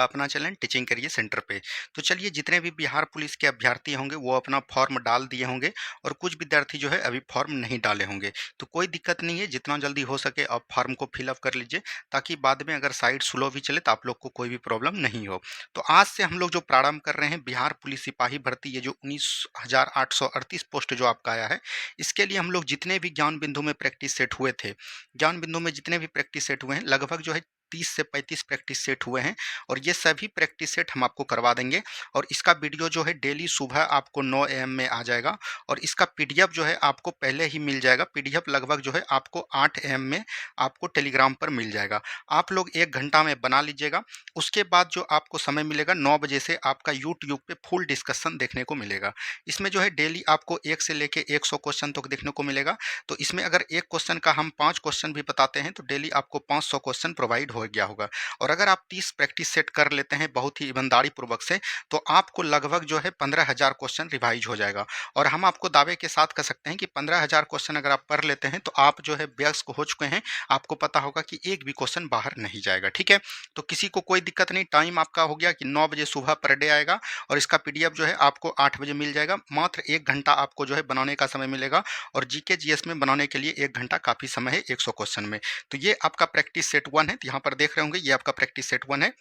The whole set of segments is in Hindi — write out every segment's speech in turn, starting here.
अपना चैनल टीचिंग करिए सेंटर पे। तो चलिए, जितने भी बिहार पुलिस के अभ्यर्थी होंगे वो अपना फॉर्म डाल दिए होंगे और कुछ विद्यार्थी जो है अभी फॉर्म नहीं डाले होंगे। तो कोई दिक्कत नहीं है, जितना जल्दी हो सके आप फॉर्म को फिलअप कर लीजिए, ताकि बाद में अगर साइट स्लो भी चले तो आप लोग को कोई भी प्रॉब्लम नहीं हो। तो आज से हम लोग जो प्रारंभ कर रहे हैं बिहार पुलिस सिपाही भर्ती, ये जो 19,838 पोस्ट जो आपका आया है, इसके लिए हम लोग जितने भी ज्ञान बिंदु में प्रैक्टिस सेट हुए थे, ज्ञान बिंदु में जितने भी प्रैक्टिस सेट हुए हैं, लगभग जो है 30 से 35 प्रैक्टिस सेट हुए हैं और ये सभी प्रैक्टिस सेट हम आपको करवा देंगे। और इसका वीडियो जो है डेली सुबह आपको 9 AM में आ जाएगा और इसका पीडीएफ जो है आपको पहले ही मिल जाएगा। पीडीएफ लगभग जो है आपको 8 AM में आपको टेलीग्राम पर मिल जाएगा। आप लोग 1 घंटा में बना लीजिएगा। उसके बाद जो आपको समय मिलेगा 9 बजे से आपका यूट्यूब पे फुल डिस्कशन देखने को मिलेगा। इसमें जो है डेली आपको 1 से लेके 100 क्वेश्चन तक देखने को मिलेगा। तो इसमें अगर एक क्वेश्चन का हम 5 क्वेश्चन भी बताते हैं तो डेली आपको 500 क्वेश्चन प्रोवाइड हो गया होगा। और अगर आप 30 प्रैक्टिस सेट कर लेते हैं बहुत ही ईमानदारी पूर्वक से, तो आपको लगभग जो है 15,000 क्वेश्चन रिवाइज हो जाएगा। और हम आपको दावे के साथ कह सकते हैं कि 15,000 क्वेश्चन अगर आप पढ़ लेते हैं तो आप जो है वयस्क हो चुके हैं। आपको पता होगा कि एक भी क्वेश्चन बाहर नहीं जाएगा। ठीक है, तो किसी को कोई दिक्कत नहीं। टाइम आपका हो गया कि 9 बजे सुबह पर डे आएगा और इसका पीडीएफ जो है आपको 8 बजे मिल जाएगा। मात्र 1 घंटा आपको जो है बनाने का समय मिलेगा और जीके जीएस में बनाने के लिए 1 घंटा काफ़ी समय है 100 क्वेश्चन में। तो ये आपका प्रैक्टिस सेट 1 है। तो यहाँ पर देख रहे होंगे ये आपका प्रैक्टिस सेट 1 है।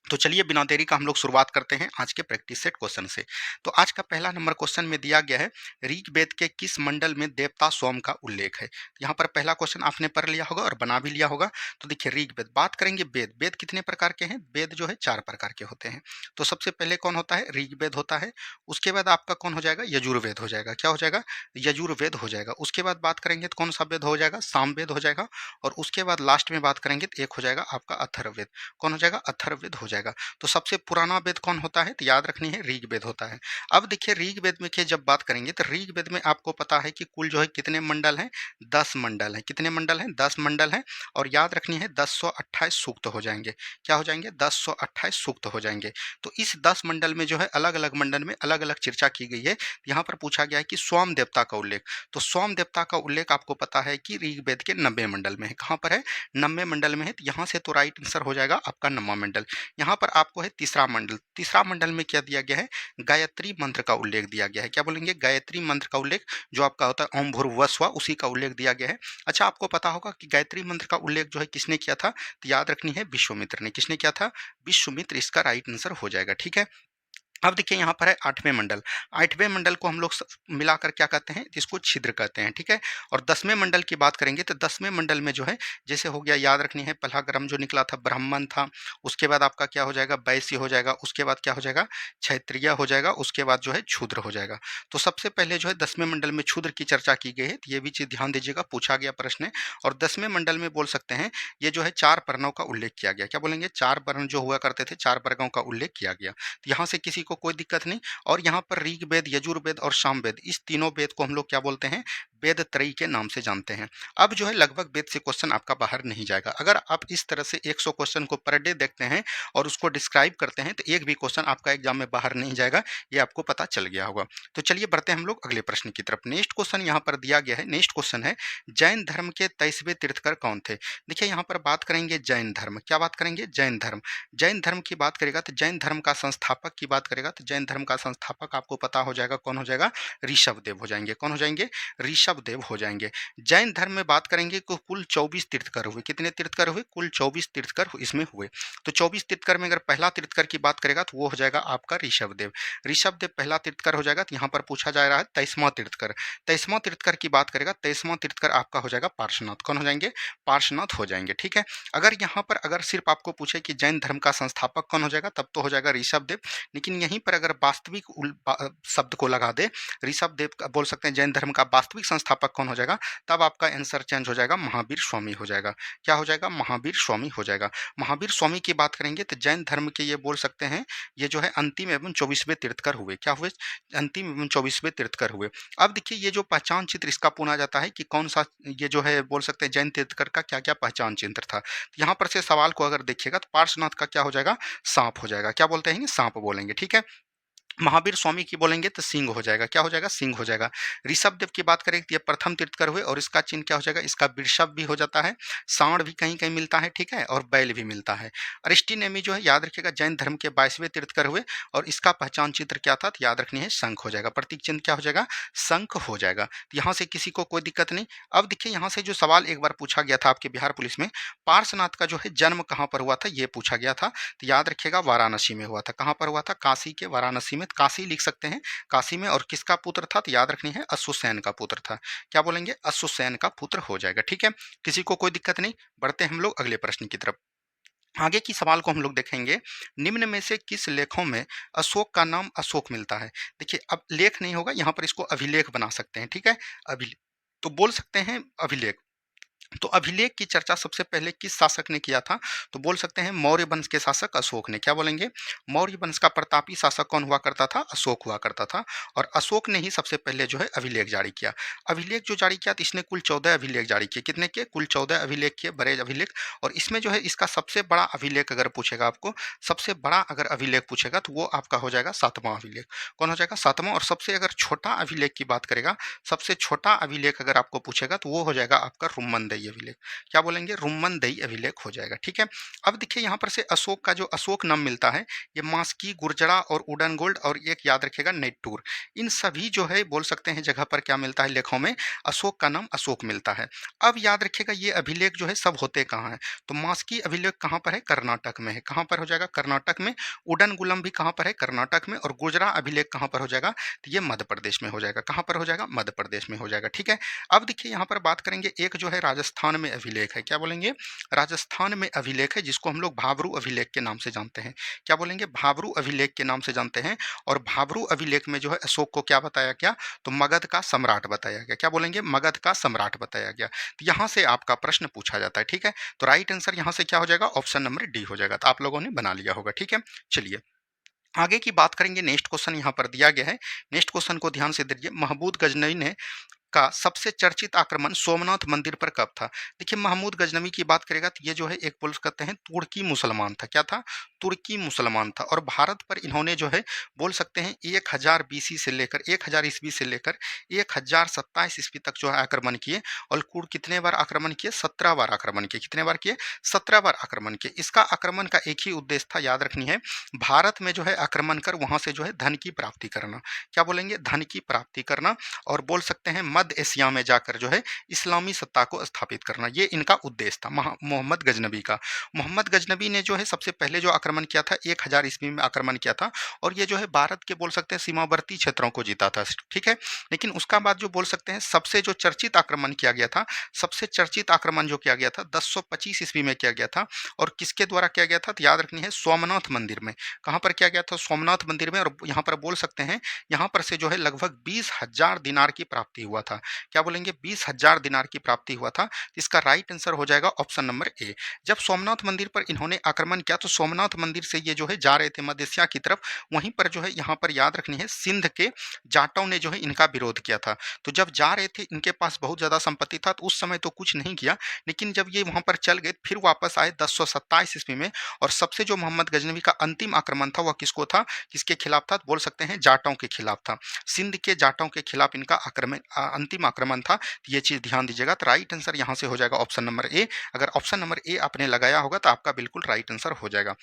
तो चलिए, बिना देरी का हम लोग शुरुआत करते हैं आज के प्रैक्टिस सेट क्वेश्चन से। तो आज का पहला नंबर क्वेश्चन में दिया गया है, ऋग्वेद के किस मंडल में देवता सोम का उल्लेख है। यहाँ पर पहला क्वेश्चन आपने पढ़ लिया होगा और बना भी लिया होगा। तो देखिए, ऋग्वेद बात करेंगे। वेद वेद कितने प्रकार के हैं? वेद जो है 4 प्रकार के होते हैं। तो सबसे पहले कौन होता है? ऋग्वेद होता है। उसके बाद आपका कौन हो जाएगा? यजुर्वेद हो जाएगा। क्या हो जाएगा? यजुर्वेद हो जाएगा। उसके बाद बात करेंगे तो कौन सा वेद हो जाएगा? सामवेद हो जाएगा। और उसके बाद लास्ट में बात करेंगे तो एक हो जाएगा आपका अथर्ववेद। कौन हो जाएगा? अथर्ववेद हो जाएगा। तो सबसे पुराना वेद कौन होता है? तो याद रखनी है, ऋग्वेद होता है। अब देखिए, ऋग्वेद में के जब बात करेंगे तो ऋग्वेद में आपको पता है कि कुल जो है कितने मंडल हैं? 10 मंडल हैं। कितने मंडल हैं? 10 मंडल हैं। और याद रखनी है 1028 सूक्त हो जाएंगे। क्या हो जाएंगे? 1028 सूक्त हो जाएंगे। तो इस 10 मंडल में जो है अलग अलग मंडल में अलग अलग चर्चा की गई है। यहाँ पर पूछा गया है कि सोम देवता का उल्लेख। तो सोम देवता का उल्लेख आपको पता है कि ऋग्वेद के 90 मंडल में है। कहाँ पर है? 90 मंडल में है। तो यहाँ से तो राइट आंसर हो जाएगा आपका 90 मंडल। यहाँ पर आपको है तीसरा मंडल। तीसरा मंडल में क्या दिया गया है? गायत्री मंत्र का उल्लेख दिया गया है। क्या बोलेंगे? गायत्री मंत्र का उल्लेख, जो आपका होता है ओम भूर्भुवः, उसी का उल्लेख दिया गया है। अच्छा, आपको पता होगा कि गायत्री मंत्र का उल्लेख जो है किसने किया था? तो याद रखनी है, विश्वामित्र ने। किसने किया था? विश्वामित्र। इसका राइट आंसर हो जाएगा। ठीक है, अब देखिए यहाँ पर है 8वें मंडल। 8वें मंडल को हम लोग मिलाकर क्या कहते हैं? इसको छिद्र कहते हैं। ठीक है, और 10वें मंडल की बात करेंगे तो 10वें मंडल में जो है, जैसे हो गया, याद रखनी है, पहला क्रम जो निकला था ब्राह्मण था। उसके बाद आपका क्या हो जाएगा? वैश्य हो जाएगा। उसके बाद क्या हो जाएगा? क्षत्रिय हो जाएगा। उसके बाद जो है शूद्र हो जाएगा। तो सबसे पहले जो है 10वें मंडल में शूद्र की चर्चा की गई है। तो ये भी चीज़ ध्यान दीजिएगा, पूछा गया प्रश्न है। और 10वें मंडल में बोल सकते हैं ये जो है 4 वर्णों का उल्लेख किया गया। क्या बोलेंगे? 4 वर्ण जो हुआ करते थे, 4 वर्गों का उल्लेख किया गया। तो यहाँ से किसी को कोई दिक्कत नहीं। और यहाँ पर ऋग्वेद, यजुर्वेद और सामवेद, इस तीनों वेद को हम लोग क्या बोलते हैं? वेद त्रयी के नाम से जानते हैं। अब जो है लगभग वेद से क्वेश्चन आपका बाहर नहीं जाएगा। अगर आप इस तरह से 100 क्वेश्चन को पर डे देखते हैं और उसको डिस्क्राइब करते हैं तो एक भी क्वेश्चन आपका एग्जाम में बाहर नहीं जाएगा। ये आपको पता चल गया होगा। तो चलिए बढ़ते हैं हम लोग अगले प्रश्न की तरफ। नेक्स्ट क्वेश्चन यहाँ पर दिया गया है। नेक्स्ट क्वेश्चन है, जैन धर्म के 23वें तीर्थकर कौन थे? देखिए, यहाँ पर बात करेंगे जैन धर्म। क्या बात करेंगे? जैन धर्म। जैन धर्म की बात करेगा तो जैन धर्म का संस्थापक की बात करेगा तो जैन धर्म का संस्थापक आपको पता हो जाएगा कौन हो जाएगा? ऋषभदेव हो जाएंगे। कौन हो जाएंगे? ऋषभदेव हो जाएंगे। जैन धर्म में बात करेंगे तो कुल 24 तीर्थकर हुए। कितने तीर्थकर हुए? कुल 24 तीर्थकर इसमें हुए। तो 24 तीर्थकर में अगर पहला तीर्थकर की बात करेगा तो वो हो जाएगा आपका ऋषभदेव। ऋषभदेव पहला तीर्थकर हो जाएगा। तो यहाँ पर पूछा जा रहा है 23वां तीर्थकर। 23वां तीर्थकर की बात करेगा, 23वां तीर्थकर आपका हो जाएगा पार्श्वनाथ। कौन हो जाएंगे? पार्श्वनाथ हो जाएंगे। ठीक है, अगर यहाँ पर अगर सिर्फ आपको पूछे कि जैन धर्म का संस्थापक कौन हो जाएगा, तब तो हो जाएगा ऋषभदेव। लेकिन यहीं पर अगर वास्तविक शब्द को लगा दे, ऋषभदेव का बोल सकते हैं जैन धर्म का वास्तविक संस्थापक कौन हो जाएगा, तब आपका आंसर चेंज हो जाएगा, महावीर स्वामी हो जाएगा। क्या हो जाएगा? महावीर स्वामी हो जाएगा। महावीर स्वामी की बात करेंगे तो जैन धर्म के ये बोल सकते हैं ये जो है अंतिम एवं 24वें तीर्थकर हुए। क्या हुए? अंतिम एवं 24वें तीर्थकर हुए। अब देखिए, ये जो पहचान चित्र इसका पुना जाता है कि कौन सा, ये जो है बोल सकते हैं जैन तीर्थकर का क्या क्या पहचान चिन्ह था। यहाँ पर से सवाल को अगर देखिएगा तो पार्श्वनाथ का क्या हो जाएगा? सांप हो जाएगा। क्या बोलते हैं? सांप बोलेंगे। ठीक है, महावीर स्वामी की बोलेंगे तो सिंह हो जाएगा, क्या हो जाएगा? सिंह हो जाएगा। ऋषभ देव की बात करें तो ये प्रथम तीर्थंकर हुए और इसका चिन्ह क्या हो जाएगा? इसका वृषभ भी हो जाता है, सांड भी कहीं-कहीं मिलता है, ठीक है? और बैल भी मिलता है। अरिस्टिनेमी जो है याद रखिएगा जैन धर्म के 22वें तीर्थंकर हुए और इसका पहचान चित्र क्या था? तो याद रखनी है शंख हो जाएगा, प्रतीक चिन्ह क्या हो जाएगा? शंख हो जाएगा। तो यहाँ से किसी को कोई दिक्कत नहीं। अब देखिए यहाँ से जो सवाल एक बार पूछा गया था आपके बिहार पुलिस में, पार्श्वनाथ का जो है जन्म कहाँ पर हुआ था? ये पूछा गया था। तो याद रखिएगा वाराणसी में हुआ था। कहाँ पर हुआ था? काशी के वाराणसी में। काशी लिख सकते हैं, काशी में। और किसका पुत्र था? तो याद रखनी है अश्वसेन का पुत्र था। क्या बोलेंगे? अश्वसेन का पुत्र हो जाएगा, ठीक है? किसी को कोई दिक्कत नहीं। बढ़ते हैं हम लोग अगले प्रश्न की तरफ। आगे की सवाल को हम लोग देखेंगे, निम्न में से किस लेखों में अशोक का नाम अशोक मिलता है? देखिए अब लेख नहीं होगा, यहाँ पर इसको अभिलेख बना सकते हैं, ठीक है? अभिलेख तो बोल सकते हैं अभिलेख। तो अभिलेख की चर्चा सबसे पहले किस शासक ने किया था? तो बोल सकते हैं मौर्य वंश के शासक अशोक ने। क्या बोलेंगे? मौर्य वंश का प्रतापी शासक कौन हुआ करता था? अशोक हुआ करता था। और अशोक ने ही सबसे पहले जो है अभिलेख जारी किया। अभिलेख जो जारी किया तो इसने कुल 14 अभिलेख जारी किए। कितने के? कुल 14 अभिलेख किए, बड़े अभिलेख। और इसमें जो है इसका सबसे बड़ा अभिलेख अगर पूछेगा आपको, सबसे बड़ा अगर अभिलेख पूछेगा तो वो आपका हो जाएगा 7वां अभिलेख। कौन हो जाएगा? 7वां। और सबसे अगर छोटा अभिलेख की बात करेगा, सबसे छोटा अभिलेख अगर आपको पूछेगा तो वो हो जाएगा आपका रुम्मनदेही अभिलेख। क्या बोलेंगे? रुम्मनदेही अभिलेख हो जाएगा, ठीक है? अब देखिए यहाँ पर से अशोक का जो अशोक नाम मिलता है, ये मास्की, गुर्जरा और उडनगोल्ड और एक याद रखिएगा नेट्टूर, इन सभी जो है बोल सकते हैं जगह पर क्या मिलता है लेखों में? अशोक का नाम अशोक मिलता है। अब याद रखिएगा ये अभिलेख जो है सब होते कहाँ हैं? तो मास्की अभिलेख कहाँ पर है? कर्नाटक में है। कहाँ पर हो जाएगा? कर्नाटक में। उडनगुलम भी कहाँ पर है? कर्नाटक में। और गुर्जरा अभिलेख कहाँ पर हो जाएगा? तो ये मध्य प्रदेश में हो जाएगा। कहाँ पर हो जाएगा? मध्य प्रदेश में हो जाएगा, ठीक है? अब देखिए यहाँ पर बात करेंगे, एक जो है राजस्थान में अभिलेख है। क्या बोलेंगे? राजस्थान में अभिलेख है जिसको हम लोग भाबरू अभिलेख के नाम से जानते हैं। क्या बोलेंगे? भाबरू अभिलेख के नाम से जानते हैं। और भाबरू अभिलेख में जो है अशोक को क्या बताया गया? तो मगध का सम्राट बताया गया। क्या बोलेंगे? मगध का सम्राट बताया गया। तो यहाँ से आपका प्रश्न पूछा जाता है, ठीक है? तो राइट आंसर यहाँ से क्या हो जाएगा? ऑप्शन नंबर डी हो जाएगा। तो आप लोगों ने बना लिया होगा, ठीक है? चलिए आगे की बात करेंगे। नेक्स्ट क्वेश्चन यहाँ पर दिया गया है। नेक्स्ट क्वेश्चन को ध्यान से देखिए। महमूद गजनवी ने का सबसे चर्चित आक्रमण सोमनाथ मंदिर पर कब था? देखिए महमूद गजनवी की बात करेगा तो ये जो है एक बोल सकते हैं तुर्की मुसलमान था। क्या था? तुर्की मुसलमान था। और भारत पर इन्होंने जो है बोल सकते हैं 1000 बीसी से लेकर 1000 ईस्वी से लेकर 1027 ईस्वी तक जो है आक्रमण किए। और कुल कितने बार आक्रमण किए? 17 बार आक्रमण किए। कितने बार किए? 17 बार आक्रमण किए। इसका आक्रमण का एक ही उद्देश्य था, याद रखनी है, भारत में जो है आक्रमण कर वहां से जो है धन की प्राप्ति करना। क्या बोलेंगे? धन की प्राप्ति करना। और बोल सकते हैं मध्य एशिया में जाकर जो है इस्लामी सत्ता को स्थापित करना, ये इनका उद्देश्य था मोहम्मद गजनबी का। मोहम्मद गजनबी ने जो है सबसे पहले जो आक्रमण किया था 1000 ईस्वी में आक्रमण किया था। और ये जो है भारत के बोल सकते हैं सीमावर्ती क्षेत्रों को जीता था, ठीक है? लेकिन उसका बाद जो बोल सकते हैं सबसे जो चर्चित आक्रमण किया गया था, सबसे चर्चित आक्रमण जो किया गया था 1025 ईस्वी में किया गया था। और किसके द्वारा किया गया था? तो याद रखनी है सोमनाथ मंदिर में। कहाँ पर किया गया था? सोमनाथ मंदिर में। और यहाँ पर बोल सकते हैं यहाँ पर से जो है लगभग 20,000 दिनार की प्राप्ति हुआ था। क्या बोलेंगे? 20,000 दिनार की प्राप्ति हुआ था। इसका राइट आंसर हो जाएगा ऑप्शन नंबर ए। जब सोमनाथ मंदिर पर इन्होंने आक्रमण किया तो सोमनाथ मंदिर से ये जो है जा रहे थे मध्य एशिया की तरफ, वहीं पर जो है यहाँ पर याद रखनी है सिंध के जाटों ने जो है इनका विरोध किया था। तो जब जा रहे थे इनके पास बहुत ज़्यादा संपत्ति था तो उस समय तो कुछ नहीं किया, लेकिन जब ये वहाँ पर चल गए फिर वापस आए 1027 ईस्वी में। और सबसे जो मोहम्मद गजनवी का अंतिम आक्रमण था वह किसको था? किसके खिलाफ था? बोल सकते हैं जाटों के खिलाफ था। सिंध के जाटों के खिलाफ इनका आक्रमण अंतिम आक्रमण था। तो ये चीज़ ध्यान दीजिएगा। तो राइट आंसर यहाँ से हो जाएगा ऑप्शन नंबर ए। अगर ऑप्शन नंबर ए आपने लगाया होगा तो आपका बिल्कुल राइट आंसर हो जाएगा।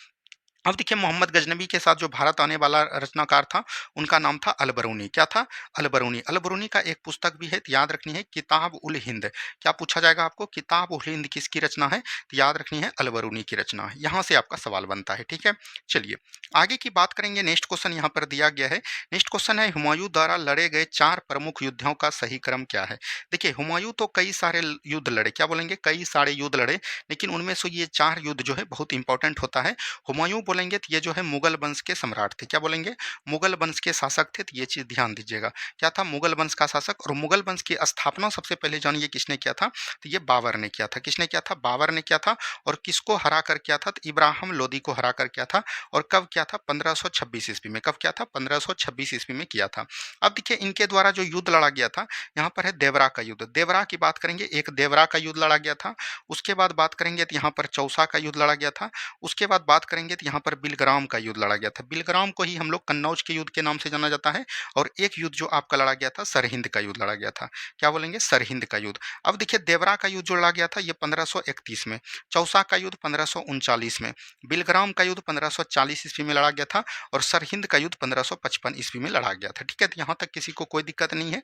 अब देखिए मोहम्मद गजनबी के साथ जो भारत आने वाला रचनाकार था उनका नाम था अलबरूनी। क्या था? अलबरूनी। अलबरूनी का एक पुस्तक भी है, तो याद रखनी है किताब उल हिंद। क्या पूछा जाएगा आपको? किताब उल हिंद किसकी रचना है? तो याद रखनी है अलबरूनी की रचना है। यहाँ से आपका सवाल बनता है, ठीक है? चलिए आगे की बात करेंगे। नेक्स्ट क्वेश्चन यहाँ पर दिया गया है। नेक्स्ट क्वेश्चन है हुमायूं द्वारा लड़े गए 4 प्रमुख युद्धों का सही क्रम क्या है? देखिए हुमायूं तो कई सारे युद्ध लड़े। क्या बोलेंगे? कई सारे युद्ध लड़े, लेकिन उनमें से ये 4 युद्ध जो है बहुत इंपॉर्टेंट होता है। हुमायूं बोलेंगे तो ये जो है मुगल वंश के सम्राट थे। क्या बोलेंगे? मुगल वंश के शासक थे। तो ये चीज ध्यान दीजिएगा। क्या था? मुगल वंश का शासक। और मुगल वंश की स्थापना सबसे पहले जानिए किसने किया था? तो ये बाबर ने किया था। किसने किया था? बाबर ने किया था। और किसको हरा कर किया था? तो इब्राहिम लोदी को हरा कर किया था। और कब किया था? 1526 ईस्वी में। कब किया था? 1526 ईस्वी में किया था। अब देखिए इनके द्वारा जो युद्ध लड़ा गया था, यहाँ पर है देवरा का युद्ध। देवरा की बात करेंगे, एक देवरा का युद्ध लड़ा गया था। उसके बाद बात करेंगे तो यहाँ पर चौसा का युद्ध लड़ा गया था। उसके बाद बात करेंगे तो यहाँ पर बिलग्राम का युद्ध लड़ा गया था। बिलग्राम को ही हम लोग कन्नौज के युद्ध के नाम से जाना जाता है। और एक युद्ध जो आपका लड़ा गया था सरहिंद का युद्ध लड़ा गया था। क्या बोलेंगे? सरहिंद का युद्ध। अब देखिए देवरा का युद्ध जो लड़ा गया था ये 1531 में, चौसा का युद्ध 1539 में, बिलग्राम का युद्ध 1540 ईस्वी में लड़ा गया था और सरहिंद का युद्ध 1555 ईस्वी में लड़ा गया था। ठीक है, तो यहाँ तक किसी को कोई दिक्कत नहीं है।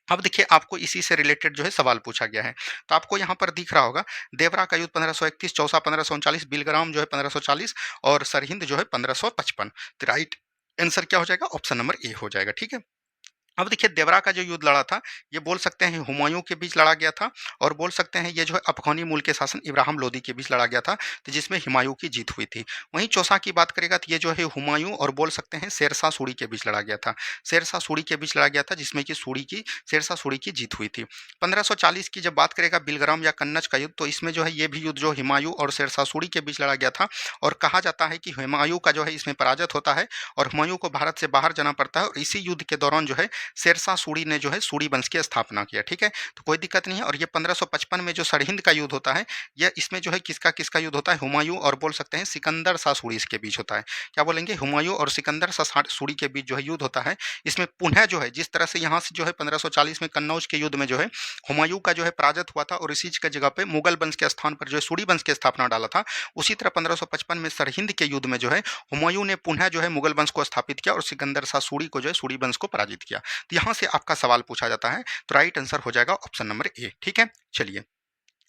अब देखिए आपको इसी से रिलेटेड जो है सवाल पूछा गया है। तो आपको यहाँ पर दिख रहा होगा देवरा का युद्ध 1531, चौसा 1539, बिलग्राम जो है 1540 और सरहिंद जो है 1555। तो राइट आंसर क्या हो जाएगा? ऑप्शन नंबर ए हो जाएगा। ठीक है। अब देखिए देवरा का जो युद्ध लड़ा था ये बोल सकते हैं हुमायूं के बीच लड़ा गया था और बोल सकते हैं ये जो है अफगानी मूल के शासन इब्राहिम लोदी के बीच लड़ा गया था, तो जिसमें हुमायूं की जीत हुई थी। वहीं चौसा की बात करेगा तो ये जो है हुमायूं और बोल सकते हैं शेरशाह सूरी के बीच लड़ा गया था। शेरशाह सूरी के बीच लड़ा गया था जिसमें कि शेरशाह सूरी की जीत हुई थी। 1540 की जब बात करेगा बिलग्राम या कन्नज का युद्ध, तो इसमें जो है ये भी युद्ध जो हुमायूं और शेरशाह सूरी के बीच लड़ा गया था और कहा जाता है कि हुमायूं का जो है इसमें पराजित होता है और हुमायूं को भारत से बाहर जाना पड़ता है और इसी युद्ध के दौरान जो है शेरशाह सूरी ने जो है सूरी वंश की स्थापना किया। ठीक है, तो कोई दिक्कत नहीं है। और ये 1555 में जो सरहिंद का युद्ध होता है, यह इसमें जो है किसका किसका युद्ध होता है? हुमायूं और बोल सकते हैं सिकंदर शाह सूरी के बीच होता है। क्या बोलेंगे? हुमायूं और सिकंदर शाह सूरी के बीच जो है युद्ध होता है। इसमें पुनः जो है जिस तरह से यहाँ से जो है 1540 में कन्नौज के युद्ध में जो है हुमायूं का जो है पराजित हुआ था और इसी के जगह पे मुगल वंश के स्थान पर जो है सूरी वंश की स्थापना डाला था, उसी तरह 1555 में सरहिंद के युद्ध में जो है हुमायूं ने पुनः जो है मुगल वंश को स्थापित किया और सिकंदर शाह सूरी को जो है सूरी वंश को पराजित किया। तो यहाँ से आपका सवाल पूछा जाता है, तो राइट आंसर हो जाएगा ऑप्शन नंबर ए। ठीक है, चलिए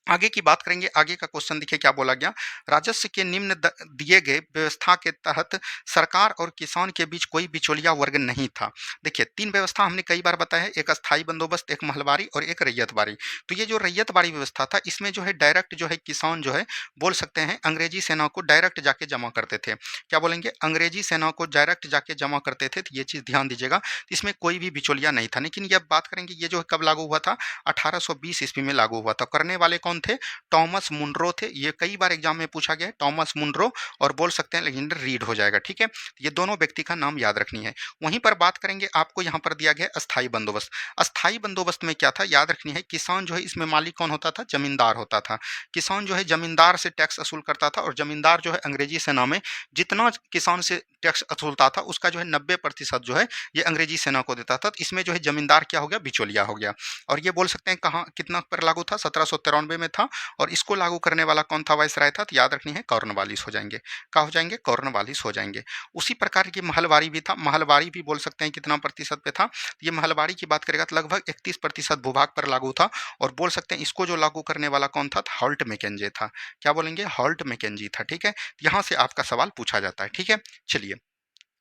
आगे की बात करेंगे। आगे का क्वेश्चन देखिए क्या बोला गया। राजस्व के निम्न दिए गए व्यवस्था के तहत सरकार और किसान के बीच कोई बिचौलिया वर्ग नहीं था। देखिए तीन व्यवस्था हमने कई बार बताया है, एक अस्थाई बंदोबस्त, एक महलबारी और एक रैयतबारी। तो ये जो रैयतबारी व्यवस्था था इसमें जो है डायरेक्ट जो है किसान जो है बोल सकते हैं अंग्रेजी सेना को डायरेक्ट जाके जमा करते थे। क्या बोलेंगे? अंग्रेजी सेना को डायरेक्ट जाके जमा करते थे। तो ये चीज़ ध्यान दीजिएगा, इसमें कोई भी बिचौलिया नहीं था। लेकिन ये बात करेंगे ये जो है कब लागू हुआ था? 1820 ईस्वी में लागू हुआ था। करने वाले कौन थे? टॉमस मुनरो थे। ये कई बार एग्जाम में पूछा गया है, टॉमस मुनरो और बोल सकते हैं लेजेंडर रीड हो जाएगा। ठीक है, ये दोनों व्यक्ति का नाम याद रखनी है। वहीं पर बात करेंगे आपको यहाँ पर दिया गया अस्थाई बंदोबस्त। अस्थाई बंदोबस्त में क्या था याद रखनी है, किसान जो है इसमें मालिक कौन होता था? जमींदार होता था। किसान जो है जमींदार से टैक्स वसूल करता था और जमींदार जो है अंग्रेजी सेना में जितना किसान से टैक्स वसूलता था उसका जो है 90% जो है ये अंग्रेजी सेना को देता था। तो इसमें जो है जमींदार क्या हो गया? बिचौलिया हो गया। और ये बोल सकते हैं कहाँ कितना पर लागू था? 1793 में था। और इसको लागू करने वाला कौन था? वायसराय था। तो याद रखनी है कॉर्नवालिस हो जाएंगे। क्या हो जाएंगे? कॉर्नवालिस हो जाएंगे। उसी प्रकार की महलबारी भी था। महलबारी भी बोल सकते हैं कितना प्रतिशत पे था? तो ये महलबारी की बात करेगा तो लगभग 31% भूभाग पर लागू था। और बोल सकते हैं इसको जो लागू करने वाला कौन था? हॉल्ट मैकेंजे था। क्या बोलेंगे? हॉल्ट मैकेंजी था। ठीक है, यहाँ से आपका सवाल पूछा जाता है। ठीक है, चलिए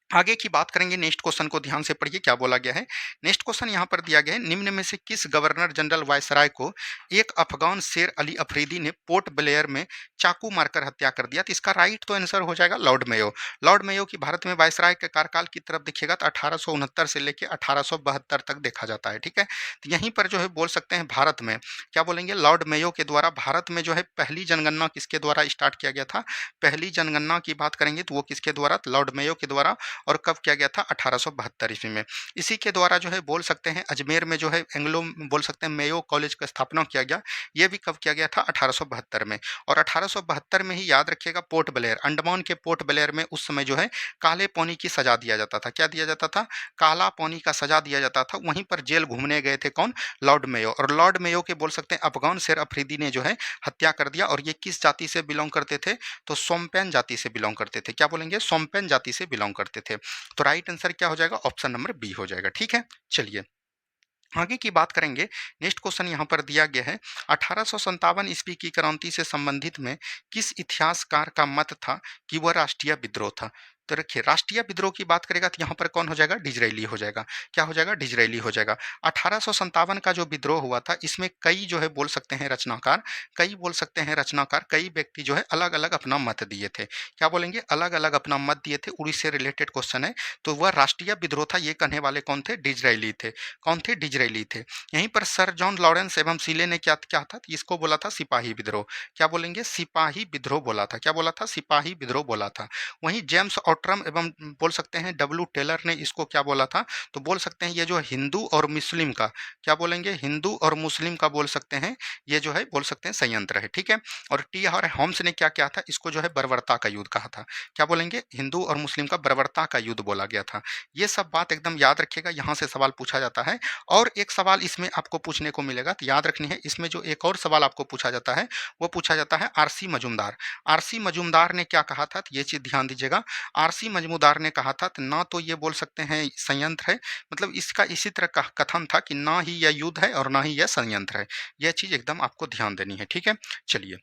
आगे की बात करेंगे। नेक्स्ट क्वेश्चन को ध्यान से पढ़िए क्या बोला गया है। नेक्स्ट क्वेश्चन यहाँ पर दिया गया है, निम्न में से किस गवर्नर जनरल वायसराय को एक अफगान शेर अली अफरीदी ने पोर्ट ब्लेयर में चाकू मारकर हत्या कर दिया? तो इसका राइट तो आंसर हो जाएगा लॉर्ड मेयो। लॉर्ड मेयो की भारत में वायसराय के कार्यकाल की तरफ देखिएगा तो 1869 से लेकर 1872 तक देखा जाता है। ठीक है, तो यहीं पर जो है बोल सकते हैं भारत में क्या बोलेंगे? लॉर्ड मेयो के द्वारा भारत में जो है पहली जनगणना किसके द्वारा स्टार्ट किया गया था? पहली जनगणना की बात करेंगे तो वो किसके द्वारा? लॉर्ड मेयो के द्वारा। और कब किया गया था? 1872 ईस्वी में। इसी के द्वारा जो है बोल सकते हैं अजमेर में जो है एंग्लो बोल सकते हैं मेयो कॉलेज का स्थापना किया गया। ये भी कब किया गया था? 1872 में। और 1872 में ही याद रखिएगा पोर्ट ब्लेयर, अंडमान के पोर्ट ब्लेयर में उस समय जो है काले पानी की सजा दिया जाता था। क्या दिया जाता था? काला पानी का सजा दिया जाता था। वहीं पर जेल घूमने गए थे कौन? Lord Mayo. और लॉर्ड मेयो के बोल सकते हैं अफगान शेर अफरीदी ने जो है हत्या कर दिया। और ये किस जाति से बिलोंग करते थे? तो सोम्पेन जाति से बिलोंग करते थे। क्या बोलेंगे? सोम्पेन जाति से बिलोंग करते थे। तो राइट आंसर क्या हो जाएगा? ऑप्शन नंबर बी हो जाएगा। ठीक है, चलिए आगे की बात करेंगे। नेक्स्ट क्वेश्चन यहाँ पर दिया गया है, 1857 ईस्वी की क्रांति से संबंधित में किस इतिहासकार का मत था कि वह राष्ट्रीय विद्रोह था? तो रखिए राष्ट्रीय विद्रोह की बात करेगा तो यहाँ पर कौन हो जाएगा? डिजरेली हो जाएगा। क्या हो जाएगा? डिजरेली हो जाएगा। 1857 का जो विद्रोह हुआ था इसमें कई जो है बोल सकते हैं रचनाकार, कई व्यक्ति जो है अलग अलग अपना मत दिए थे। क्या बोलेंगे? अलग अलग अपना मत दिए थे। उड़ी से रिलेटेड क्वेश्चन है। तो वह राष्ट्रीय विद्रोह था, ये कहने वाले कौन थे? डिजरेली थे। कौन थे? डिजरेली थे। यहीं पर सर जॉन लॉरेंस एवं सीले ने क्या क्या था? इसको बोला था सिपाही विद्रोह। क्या बोलेंगे? सिपाही विद्रोह बोला था। क्या बोला था? सिपाही विद्रोह बोला था। वहीं जेम्स ऑट्रम एवं बोल सकते हैं डब्ल्यू टेलर ने इसको क्या बोला था, तो बोल सकते हैं ये जो हिंदू और मुस्लिम का, क्या बोलेंगे, हिंदू और मुस्लिम का बोल सकते हैं, ये जो है बोल सकते हैं संयंत्र है, ठीक है। और टी आर होम्स ने क्या किया था, इसको जो है बर्बरता का युद्ध कहा था, क्या बोलेंगे, हिंदू और मुस्लिम का बर्बरता का युद्ध बोला गया था। ये सब बात एकदम याद रखिएगा, यहाँ से सवाल पूछा जाता है। और एक सवाल इसमें आपको पूछने को मिलेगा, तो याद रखनी है, इसमें जो एक और सवाल आपको पूछा जाता है वो पूछा जाता है आरसी मजूमदार। आरसी मजूमदार ने क्या कहा था, तो ये चीज ध्यान दीजिएगा। आरसी मजूमदार ने कहा था, तो ना तो ये बोल सकते हैं संयंत्र है, मतलब इसका इसी तरह का कथन था कि ना ही यह युद्ध है और ना ही यह संयंत्र है। यह चीज एकदम आपको ध्यान देनी है, ठीक है। चलिए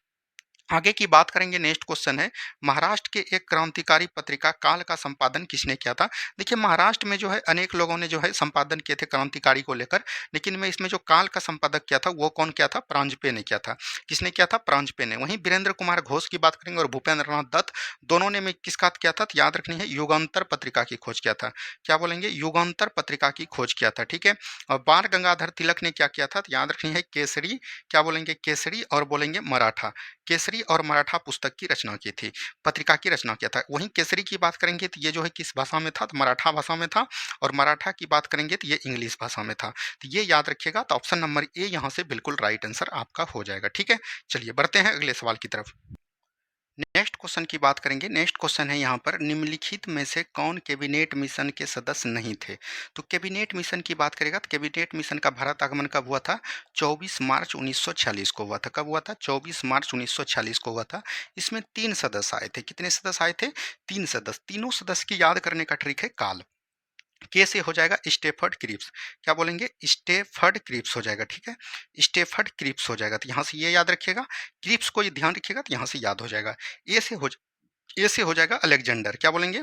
आगे की बात करेंगे। नेक्स्ट क्वेश्चन है, महाराष्ट्र के एक क्रांतिकारी पत्रिका काल का संपादन किसने किया था। देखिए महाराष्ट्र में जो है अनेक लोगों ने जो है संपादन किए थे क्रांतिकारी को लेकर, लेकिन में इसमें जो काल का संपादक किया था वो कौन किया था, प्रांजपे ने किया था। किसने किया था, प्रांजपे ने। वहीं वीरेंद्र कुमार घोष की बात करेंगे और भूपेंद्र नाथ दत्त, दोनों ने में किसका किया था, तो याद रखनी है युगांतर पत्रिका की खोज किया था। क्या बोलेंगे, युगांतर पत्रिका की खोज किया था, ठीक है। और बाल गंगाधर तिलक ने क्या किया था, तो याद रखनी है केसरी, क्या बोलेंगे, केसरी और बोलेंगे मराठा, केसरी और मराठा पुस्तक की रचना की थी, पत्रिका की रचना किया था। वहीं केसरी की बात करेंगे तो ये जो है किस भाषा में था, तो मराठा भाषा में था। और मराठा की बात करेंगे तो ये इंग्लिश भाषा में था। तो ये याद रखिएगा, तो ऑप्शन नंबर ए यहाँ से बिल्कुल राइट आंसर आपका हो जाएगा, ठीक है। चलिए बढ़ते हैं अगले सवाल की तरफ। नेक्स्ट क्वेश्चन की बात करेंगे। नेक्स्ट क्वेश्चन है यहाँ पर, निम्नलिखित में से कौन कैबिनेट मिशन के सदस्य नहीं थे। तो कैबिनेट मिशन की बात करेगा, तो कैबिनेट मिशन का भारत आगमन कब हुआ था, 24 मार्च 1946 को हुआ था। कब हुआ था, 24 मार्च 1946 को हुआ था। इसमें 3 सदस्य आए थे। कितने सदस्य आए थे, 3 सदस्य। तीनों सदस्य की याद करने का ट्रिक है काल। के से हो जाएगा स्टेफर्ड क्रिप्स, क्या बोलेंगे, स्टेफर्ड क्रिप्स हो जाएगा, ठीक है। स्टेफर्ड क्रिप्स हो जाएगा, तो यहाँ से ये याद रखिएगा, क्रिप्स को ये ध्यान रखिएगा, तो यहाँ से याद हो जाएगा। ए से हो जाएगा अलेक्जेंडर, क्या बोलेंगे,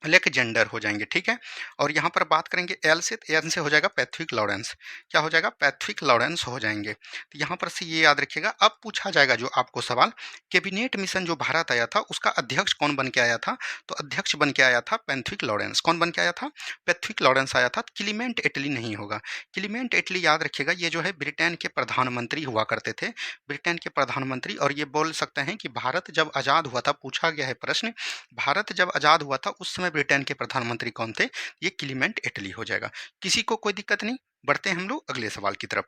अलेक्जेंडर हो जाएंगे, ठीक है। और यहाँ पर बात करेंगे एल से, तो एल से हो जाएगा पैथविक लॉरेंस, क्या हो जाएगा, पैथविक लॉरेंस हो जाएंगे। तो यहाँ पर से ये याद रखिएगा। अब पूछा जाएगा जो आपको सवाल, कैबिनेट मिशन जो भारत आया था उसका अध्यक्ष कौन बन के आया था, तो अध्यक्ष बन के आया था पैथविक लॉरेंस। कौन बन के आया था, पैथविक लॉरेंस आया था। क्लीमेंट एटली नहीं होगा। क्लीमेंट एटली याद रखिएगा, ये जो है ब्रिटेन के प्रधानमंत्री हुआ करते थे, ब्रिटेन के प्रधानमंत्री। और ये बोल सकते हैं कि भारत जब आज़ाद हुआ था, पूछा गया है प्रश्न, भारत जब आज़ाद हुआ था उस समय ब्रिटेन के प्रधानमंत्री कौन थे, ये क्लीमेंट एटली हो जाएगा। किसी को कोई दिक्कत नहीं। बढ़ते हैं हम लोग अगले सवाल की तरफ।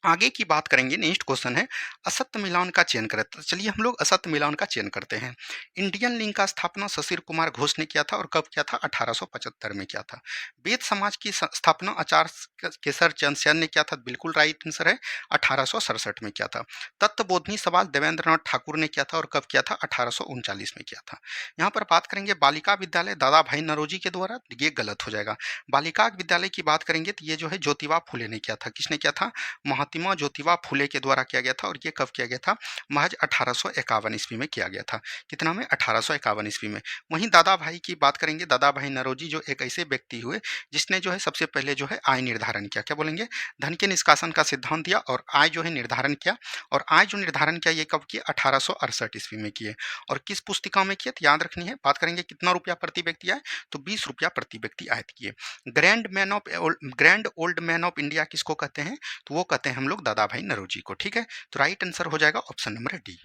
आगे की बात करेंगे। नेक्स्ट क्वेश्चन है, असत्य मिलान का चयन करें। तो चलिए हम लोग असत्य मिलान का चयन करते हैं। इंडियन लिंक का स्थापना शशिर कुमार घोष ने किया था, और कब किया था, 1875 में किया था। वेद समाज की स्थापना आचार्य केसर चंद सेन ने किया था, बिल्कुल राइट आंसर है, 1867 में किया था। तत्वबोधनी सवाल देवेंद्र नाथ ठाकुर ने किया था, और कब किया था, 1839 में किया था। यहाँ पर बात करेंगे बालिका विद्यालय दादा भाई नौरोजी के द्वारा, ये गलत हो जाएगा। बालिका विद्यालय की बात करेंगे तो ये जो है ज्योतिबा फुले ने किया था। किसने किया था, महात्मा ज्योतिबा फुले के द्वारा किया गया था। और ये कब किया गया था, महज 1851 ईस्वी में किया गया था। कितना में, 1851 ईस्वी में। वहीं दादा भाई की बात करेंगे, दादा भाई नौरोजी जो एक ऐसे व्यक्ति हुए जिसने जो है सबसे पहले जो है आय निर्धारण किया, क्या बोलेंगे, धन के निष्कासन का सिद्धांत दिया और आय जो है निर्धारण किया। और आय जो निर्धारण किया ये कब किया, 1868 ईस्वी में किए। और किस पुस्तिका में किए, तो याद रखनी है। बात करेंगे कितना रुपया प्रति व्यक्ति आए, तो 20 रुपया प्रति व्यक्ति आयत किए। Grand old man of India किसको कहते हैं, तो वो कहते हैं हम लोग दादा भाई नौरोजी को, ठीक है। तो राइट आंसर हो जाएगा ऑप्शन नंबर डी।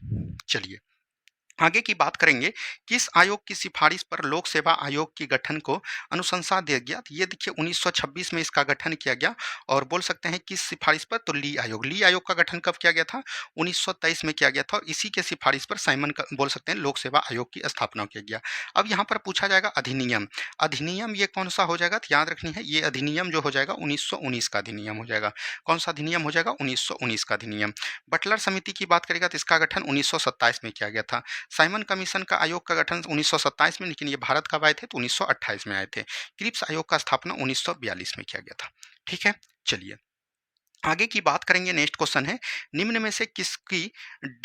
चलिए आगे की बात करेंगे, किस आयोग की सिफारिश पर लोक सेवा आयोग की गठन को अनुशंसा दिया गया। तो ये देखिए 1926 में इसका गठन किया गया। और बोल सकते हैं किस सिफारिश पर, तो ली आयोग। ली आयोग का गठन कब किया गया था, 1923 में किया गया था। और इसी के सिफारिश पर साइमन का बोल सकते हैं लोक सेवा आयोग की स्थापना किया गया। अब यहाँ पर पूछा जाएगा अधिनियम। अधिनियम ये कौन सा हो जाएगा, तो याद रखनी है, ये अधिनियम जो हो जाएगा 1919 का अधिनियम हो जाएगा। कौन सा अधिनियम हो जाएगा, 1919 का अधिनियम। बटलर समिति की बात करेगा तो इसका गठन 1927 में किया गया था। साइमन कमीशन का आयोग का गठन 1927 में, लेकिन ये भारत कब आए थे, तो 1928 में आए थे। क्रिप्स आयोग का स्थापना 1942 में किया गया था, ठीक है। चलिए आगे की बात करेंगे। नेक्स्ट क्वेश्चन है, निम्न में से किसकी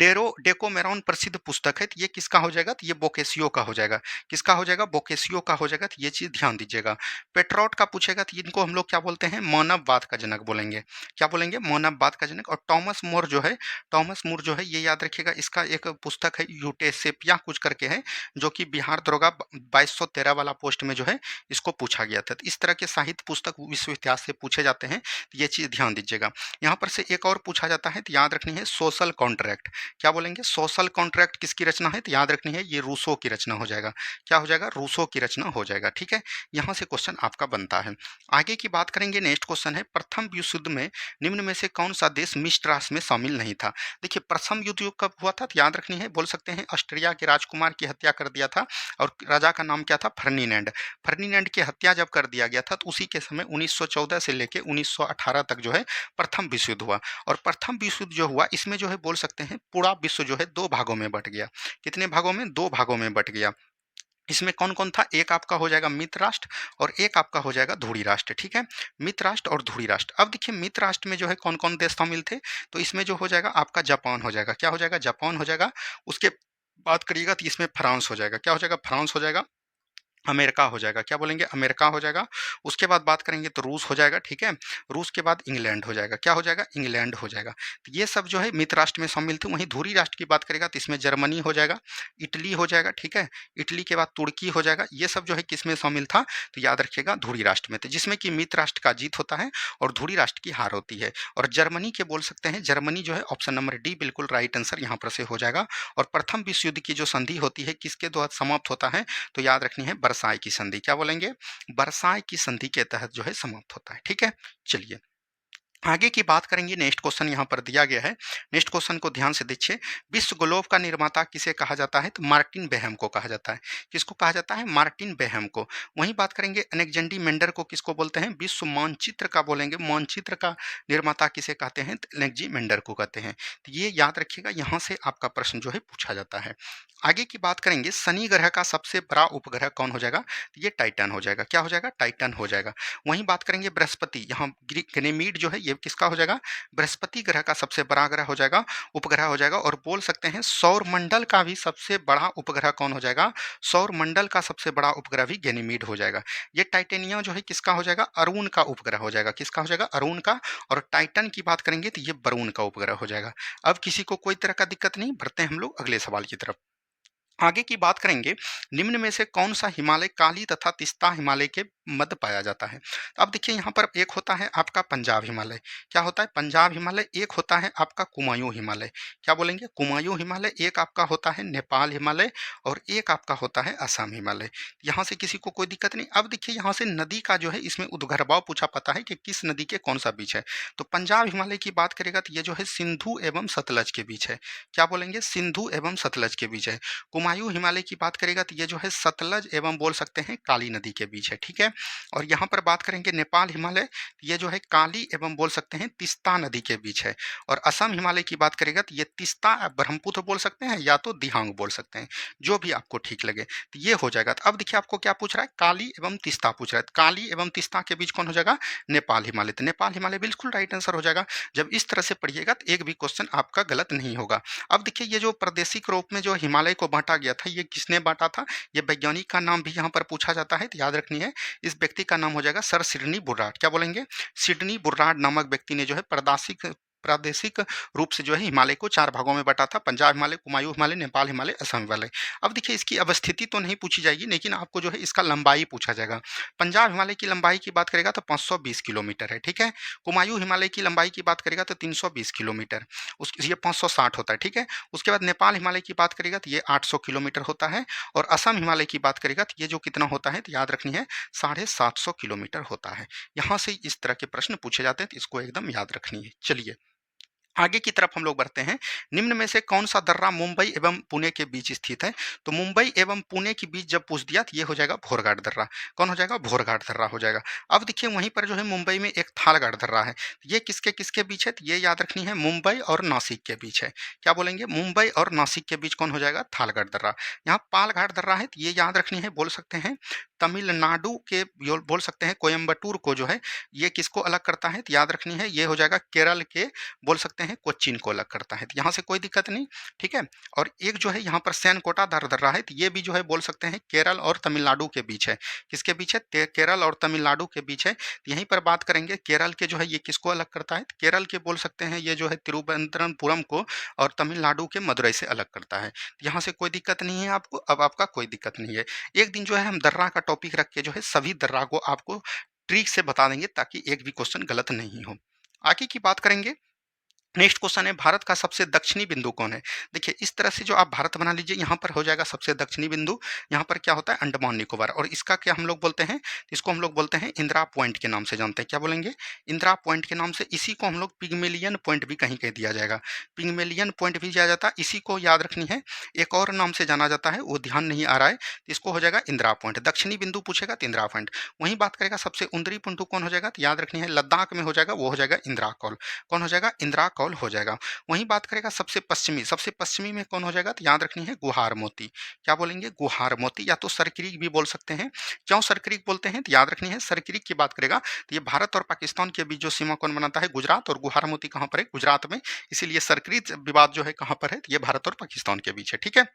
डेकोमेरॉन प्रसिद्ध पुस्तक है। तो ये किसका हो जाएगा, तो ये बोकेसियो का हो जाएगा। किसका हो जाएगा, बोकेसियो का हो जाएगा। तो ये चीज ध्यान दीजिएगा। पेट्रोट का पूछेगा तो इनको हम लोग क्या बोलते हैं, मानववाद का जनक बोलेंगे। क्या बोलेंगे, मानववाद का जनक। और टॉमस मोर जो है, टॉमस मोर जो है ये याद रखिएगा, इसका एक पुस्तक है यूटेसेपिया कुछ करके है, जो कि बिहार दरोगा 2213 वाला पोस्ट में जो है इसको पूछा गया था। तो इस तरह के साहित्य पुस्तक विश्व इतिहास से पूछे जाते हैं, तो ये चीज ध्यान दीजिएगा। जाएगा। यहाँ पर से एक और पूछा जाता है तो याद रखनी है सोशल कॉन्ट्रैक्ट। क्या बोलेंगे? सोशल कॉन्ट्रैक्ट किसकी रचना है? तो याद रखनी है ये रूसो की रचना हो जाएगा। क्या हो जाएगा? रूसो की रचना हो जाएगा। ठीक है, यहाँ से क्वेश्चन आपका बनता है। आगे की बात करेंगे, नेक्स्ट क्वेश्चन है प्रथम विश्व युद्ध में निम्न में से कौन सा देश मित्र राष्ट्र में शामिल नहीं था? देखिए प्रथम युद्ध कब हुआ था? तो याद रखनी है, बोल सकते हैं ऑस्ट्रिया के राजकुमार की हत्या कर दिया था और राजा का नाम क्या था? फर्डिनेंड। फर्डिनेंड की हत्या जब कर दिया गया था तो उसी के समय 1914 से लेके 1918 तक जो है प्रथम विश्व युद्ध हुआ। और प्रथम विश्व युद्ध जो हुआ इसमें जो है बोल सकते हैं पूरा विश्व जो है दो भागों में बट गया। कितने भागों में? दो भागों में बट गया। इसमें कौन-कौन था? एक आपका हो जाएगा मित्र राष्ट्र और एक आपका हो जाएगा ध्रुवीय राष्ट्र। ठीक है, मित्र राष्ट्र और ध्रुवीय राष्ट्र। अब देखिए मित्र राष्ट्र में जो है कौन-कौन देश शामिल थे? तो इसमें जो हो जाएगा आपका जापान हो जाएगा। क्या हो जाएगा? जापान हो जाएगा। उसके बात करिएगा तो इसमें फ्रांस हो जाएगा। क्या हो जाएगा? फ्रांस हो जाएगा। अमेरिका हो जाएगा। क्या बोलेंगे? अमेरिका हो जाएगा। उसके बाद बात करेंगे तो रूस हो जाएगा। ठीक है, रूस के बाद इंग्लैंड हो जाएगा। क्या हो जाएगा? इंग्लैंड हो जाएगा। तो ये सब जो है मित्र राष्ट्र में शामिल थे। वहीं ध्रुवीय राष्ट्र की बात करेगा तो इसमें जर्मनी हो जाएगा, इटली हो जाएगा। ठीक है, इटली के बाद तुर्की हो जाएगा। ये सब जो है किस में शामिल था? तो याद रखिएगा ध्रुवीय राष्ट्र में थे, जिसमें कि मित्र राष्ट्र का जीत होता है और ध्रुवीय राष्ट्र की हार होती है। और जर्मनी के बोल सकते हैं, जर्मनी जो है ऑप्शन नंबर डी बिल्कुल राइट आंसर यहाँ पर से हो जाएगा। और प्रथम विश्व युद्ध की जो संधि होती है किसके द्वारा समाप्त होता है? तो याद रखनी है वर्साई की संधि। क्या बोलेंगे? वर्साई की संधि के तहत जो है समाप्त होता है। ठीक है, चलिए आगे की बात करेंगे। नेक्स्ट क्वेश्चन यहाँ पर दिया गया है। नेक्स्ट क्वेश्चन को ध्यान से देखिए। विश्व ग्लोब का निर्माता किसे कहा जाता है? तो मार्टिन बेहम को कहा जाता है। किसको कहा जाता है? मार्टिन बेहम को। वहीं बात करेंगे अलेक्जेंडर मेंडर को किसको बोलते हैं? विश्व मानचित्र का बोलेंगे, मानचित्र का निर्माता किसे कहते हैं? तो अलेक्जेंडर मेंडर को कहते हैं। तो ये याद रखिएगा, यहाँ से आपका प्रश्न जो है पूछा जाता है। आगे की बात करेंगे, शनि ग्रह का सबसे बड़ा उपग्रह कौन हो जाएगा? तो ये टाइटन हो जाएगा। क्या हो जाएगा? टाइटन हो जाएगा। वहीं बात करेंगे बृहस्पति, यहाँ गनीमीड जो है ये किसका हो जाएगा? बृहस्पति ग्रह का सबसे बड़ा ग्रह हो जाएगा, उपग्रह हो जाएगा। और बोल सकते हैं सौर मंडल का भी सबसे बड़ा उपग्रह कौन हो जाएगा? सौर मंडल का सबसे बड़ा उपग्रह भी गनीमीड हो जाएगा। ये टाइटेनिया जो है किसका हो जाएगा? अरुण का उपग्रह हो जाएगा। किसका हो जाएगा? अरुण का। और टाइटन की बात करेंगे तो ये बरुण का उपग्रह हो जाएगा। अब किसी को कोई तरह का दिक्कत नहीं, बढ़ते हैं हम लोग अगले सवाल की तरफ। आगे की बात करेंगे, निम्न में से कौन सा हिमालय काली तथा तिस्ता हिमालय के मध्य पाया जाता है? अब देखिए यहाँ पर एक होता है आपका पंजाब हिमालय। क्या होता है? पंजाब हिमालय। एक होता है आपका कुमायूं हिमालय। क्या बोलेंगे? कुमायूं हिमालय। एक आपका होता है नेपाल हिमालय और एक आपका होता है असम हिमालय। यहाँ से किसी को कोई दिक्कत नहीं। अब देखिए यहाँ से नदी का जो है इसमें उद्गर्भाव पूछा पता है कि किस नदी के कौन सा बीच है। तो पंजाब हिमालय की बात करेगा तो ये जो है सिंधु एवं सतलज के बीच है। क्या बोलेंगे? सिंधु एवं सतलज के बीच है। कुमायूं हिमालय की बात करेगा तो ये जो है सतलज एवं बोल सकते हैं काली नदी के बीच है। ठीक है, और यहाँ पर बात करेंगे नेपाल हिमालय, ये जो है काली एवं बोल सकते हैं तिस्ता नदी के बीच है। और असम हिमालय की बात करेगा तो ये तिस्ता ब्रह्मपुत्र बोल सकते हैं या तो दिहांग बोल सकते हैं, जो भी आपको ठीक लगे। तो ये हो जाएगा। तो अब देखिए आपको क्या पूछ रहा है? काली एवं तिस्ता पूछ रहा है। काली एवं तिस्ता के बीच कौन हो जाएगा? नेपाल हिमालय। तो नेपाल हिमालय बिल्कुल राइट आंसर हो जाएगा। जब इस तरह से पढ़िएगा तो एक भी क्वेश्चन आपका गलत नहीं होगा। अब देखिए ये जो प्रादेशिक रूप में जो हिमालय को बांटा गया था, ये किसने बांटा था? ये वैज्ञानिक का नाम भी यहाँ पर पूछा जाता है, तो याद रखनी है। इस व्यक्ति का नाम हो जाएगा सर सिडनी बुर्राट। क्या बोलेंगे? सिडनी बुर्राट नामक व्यक्ति ने जो है प्रादेशिक प्रादेशिक रूप से जो है हिमालय को 4 भागों में बाँटा था। पंजाब हिमालय, कुमायूं हिमालय, नेपाल हिमालय, असम हिमालय। अब देखिए इसकी अवस्थिति तो नहीं पूछी जाएगी, लेकिन आपको जो है इसका लंबाई पूछा जाएगा। पंजाब हिमालय की लंबाई की बात करेगा तो 520 किलोमीटर है। ठीक है, कुमायूं हिमालय की लंबाई की बात करेगा तो 320 किलोमीटर, उस ये 560 होता है। ठीक है, उसके बाद नेपाल हिमालय की बात करेगा तो ये 800 किलोमीटर होता है। और असम हिमालय की बात करेगा तो ये जो कितना होता है, तो याद रखनी है 750 किलोमीटर होता है। यहाँ से इस तरह के प्रश्न पूछे जाते हैं, तो इसको एकदम याद रखनी है। चलिए आगे की तरफ हम लोग बढ़ते हैं। निम्न में से कौन सा दर्रा मुंबई एवं पुणे के बीच स्थित है? तो मुंबई एवं पुणे के बीच जब पूछ दिया तो ये हो जाएगा भोरघाट दर्रा। कौन हो जाएगा? भोरघाट दर्रा हो जाएगा। अब देखिए वहीं पर जो है मुंबई में एक थालगढ़ दर्रा है। ये किसके किसके बीच है? तो ये याद रखनी है मुंबई और नासिक के बीच है। क्या बोलेंगे? मुंबई और नासिक के बीच कौन हो जाएगा? थालगढ़ दर्रा। यहाँ पालघाट दर्रा है, तो ये याद रखनी है, बोल सकते हैं तमिलनाडु के बोल सकते हैं कोयम्बटूर को जो है ये किसको अलग करता है? तो याद रखनी है ये हो जाएगा केरल के बोल सकते हैं कोच्चिन को अलग करता है। तो यहाँ से कोई दिक्कत नहीं। ठीक है, और एक जो है यहाँ पर सैनकोटा दर्रा है, तो ये भी जो है बोल सकते हैं केरल और तमिलनाडु के बीच है। किसके बीच है? केरल और तमिलनाडु के बीच है। तो यहीं पर बात करेंगे केरल के जो है ये किसको अलग करता है? तो केरल के बोल सकते हैं ये जो है तिरुवनंतपुरम को, और तमिलनाडु के मदुरई से अलग करता है। तो यहाँ से कोई दिक्कत नहीं है आपको। अब आपका कोई दिक्कत नहीं है। एक दिन जो है हम दर्रा का टॉपिक रख के जो है सभी दर्रा को आपको ट्रिक से बता देंगे, ताकि एक भी क्वेश्चन गलत नहीं हो। आगे की बात करेंगे, नेक्स्ट क्वेश्चन है भारत का सबसे दक्षिणी बिंदु कौन है? देखिए इस तरह से जो आप भारत बना लीजिए, यहाँ पर हो जाएगा सबसे दक्षिणी बिंदु। यहाँ पर क्या होता है? अंडमान निकोबार। और इसका क्या हम लोग बोलते हैं? इसको हम लोग बोलते हैं इंदिरा पॉइंट के नाम से जानते हैं। क्या बोलेंगे? इंदिरा पॉइंट के नाम से। इसी को हम लोग पिग्मेलियन पॉइंट भी कहीं कहीं दिया जाएगा, पिग्मेलियन पॉइंट भी दिया जाता है। इसी को याद रखनी है, एक और नाम से जाना जाता है, वो ध्यान नहीं आ रहा है। इसको हो जाएगा इंदिरा पॉइंट। दक्षिणी बिंदु पूछेगा तो इंदिरा पॉइंट। वहीं बात करेगा सबसे उत्तरी बिंदु कौन हो जाएगा? तो याद रखनी है लद्दाख में हो जाएगा, वो हो जाएगा इंदिरा कौल। कौन हो जाएगा? इंदिरा कौल हो जाएगा। वहीं बात करेगा सबसे पश्चिमी में कौन हो जाएगा? तो याद रखनी है गुहार मोती। क्या बोलेंगे? गुहार मोती, या तो सरक्रीक भी बोल सकते हैं। क्यों सरक्रीक बोलते हैं? तो याद रखनी है सरक्रीक की बात करेगा तो ये भारत और पाकिस्तान के बीच जो सीमा कौन बनाता है? गुजरात। और गुहार मोती कहाँ पर है? गुजरात में। इसीलिए सरक्रीक विवाद जो है कहाँ पर है? तो ये भारत और पाकिस्तान के बीच है। ठीक है।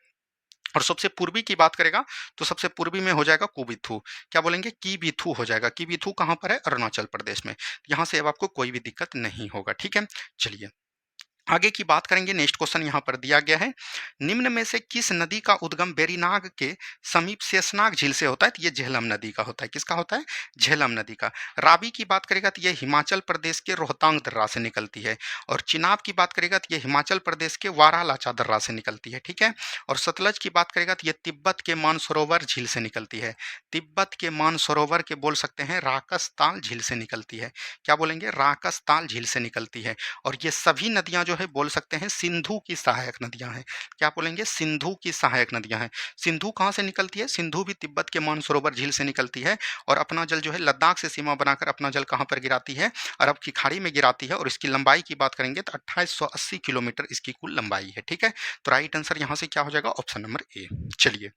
और सबसे पूर्वी की बात करेगा तो सबसे पूर्वी में हो जाएगा कुबिथु। क्या बोलेंगे? कीबिथु हो जाएगा। कीबिथु कहाँ पर है? अरुणाचल प्रदेश में। यहाँ से अब आपको कोई भी दिक्कत नहीं होगा। ठीक है, चलिए आगे की बात करेंगे। नेक्स्ट क्वेश्चन यहाँ पर दिया गया है, निम्न में से किस नदी का उद्गम बेरीनाग के समीप शेषनाग झील से होता है? तो ये झेलम नदी का होता है। किसका होता है? झेलम नदी का। रावी की बात करेगा तो ये हिमाचल प्रदेश के रोहतांग दर्रा से निकलती है। और चिनाब की बात करेगा तो ये हिमाचल प्रदेश के वारालाचा दर्रा से निकलती है। ठीक है। और सतलज की बात करेगा तो ये तिब्बत के मानसरोवर झील से निकलती है। तिब्बत के मानसरोवर के बोल सकते हैं राकसताल झील से निकलती है। क्या बोलेंगे? राकसताल झील से निकलती है। और ये सभी नदियां जो है बोल सकते हैं सिंधु की सहायक नदियां हैं। क्या बोलेंगे? सिंधु की सहायक नदियां हैं। सिंधु कहाँ से निकलती है? सिंधु भी तिब्बत के मानसरोवर झील से निकलती है। और अपना जल जो है लद्दाख से सीमा बनाकर अपना जल कहाँ पर गिराती है? अरब की खाड़ी में गिराती है। और इसकी लंबाई की बात करेंगे तो 2880 किलोमीटर इसकी कुल लंबाई है। ठीक है, तो राइट आंसर यहाँ से क्या हो जाएगा? Option number A. चलिए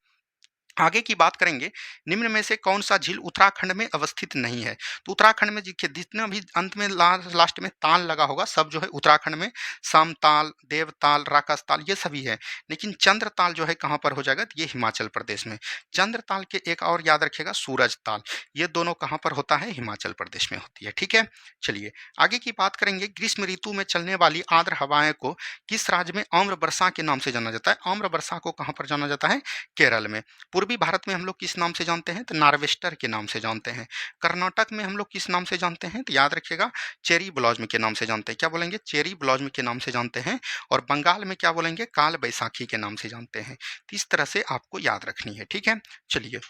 आगे की बात करेंगे, निम्न में से कौन सा झील उत्तराखंड में अवस्थित नहीं है? तो उत्तराखंड में देखिए जितना भी अंत में लास्ट में ताल लगा होगा सब जो है उत्तराखंड में, समताल, देवताल, राकसताल ये सभी है। लेकिन चंद्रताल जो है कहाँ पर हो जाएगा? तो ये हिमाचल प्रदेश में। चंद्रताल के एक और याद रखिएगा सूरज ताल, ये दोनों कहाँ पर होता है? हिमाचल प्रदेश में होती है। ठीक है, चलिए आगे की बात करेंगे। ग्रीष्म ऋतु में चलने वाली आर्द्र हवाएं को किस राज्य में आम्र वर्षा के नाम से जाना जाता है? आम्र वर्षा को कहाँ पर जाना जाता है? केरल में। पूर्वी भारत में हम लोग किस नाम से जानते हैं? तो नार्वेस्टर के नाम से जानते हैं। कर्नाटक में हम लोग किस नाम से जानते हैं? तो याद रखिएगा चेरी ब्लॉसम के नाम से जानते हैं। क्या बोलेंगे? चेरी ब्लॉसम के नाम से जानते हैं। और बंगाल में क्या बोलेंगे? काल बैसाखी के नाम से जानते हैं। तो इस तरह से आपको याद रखनी है। ठीक है, चलिए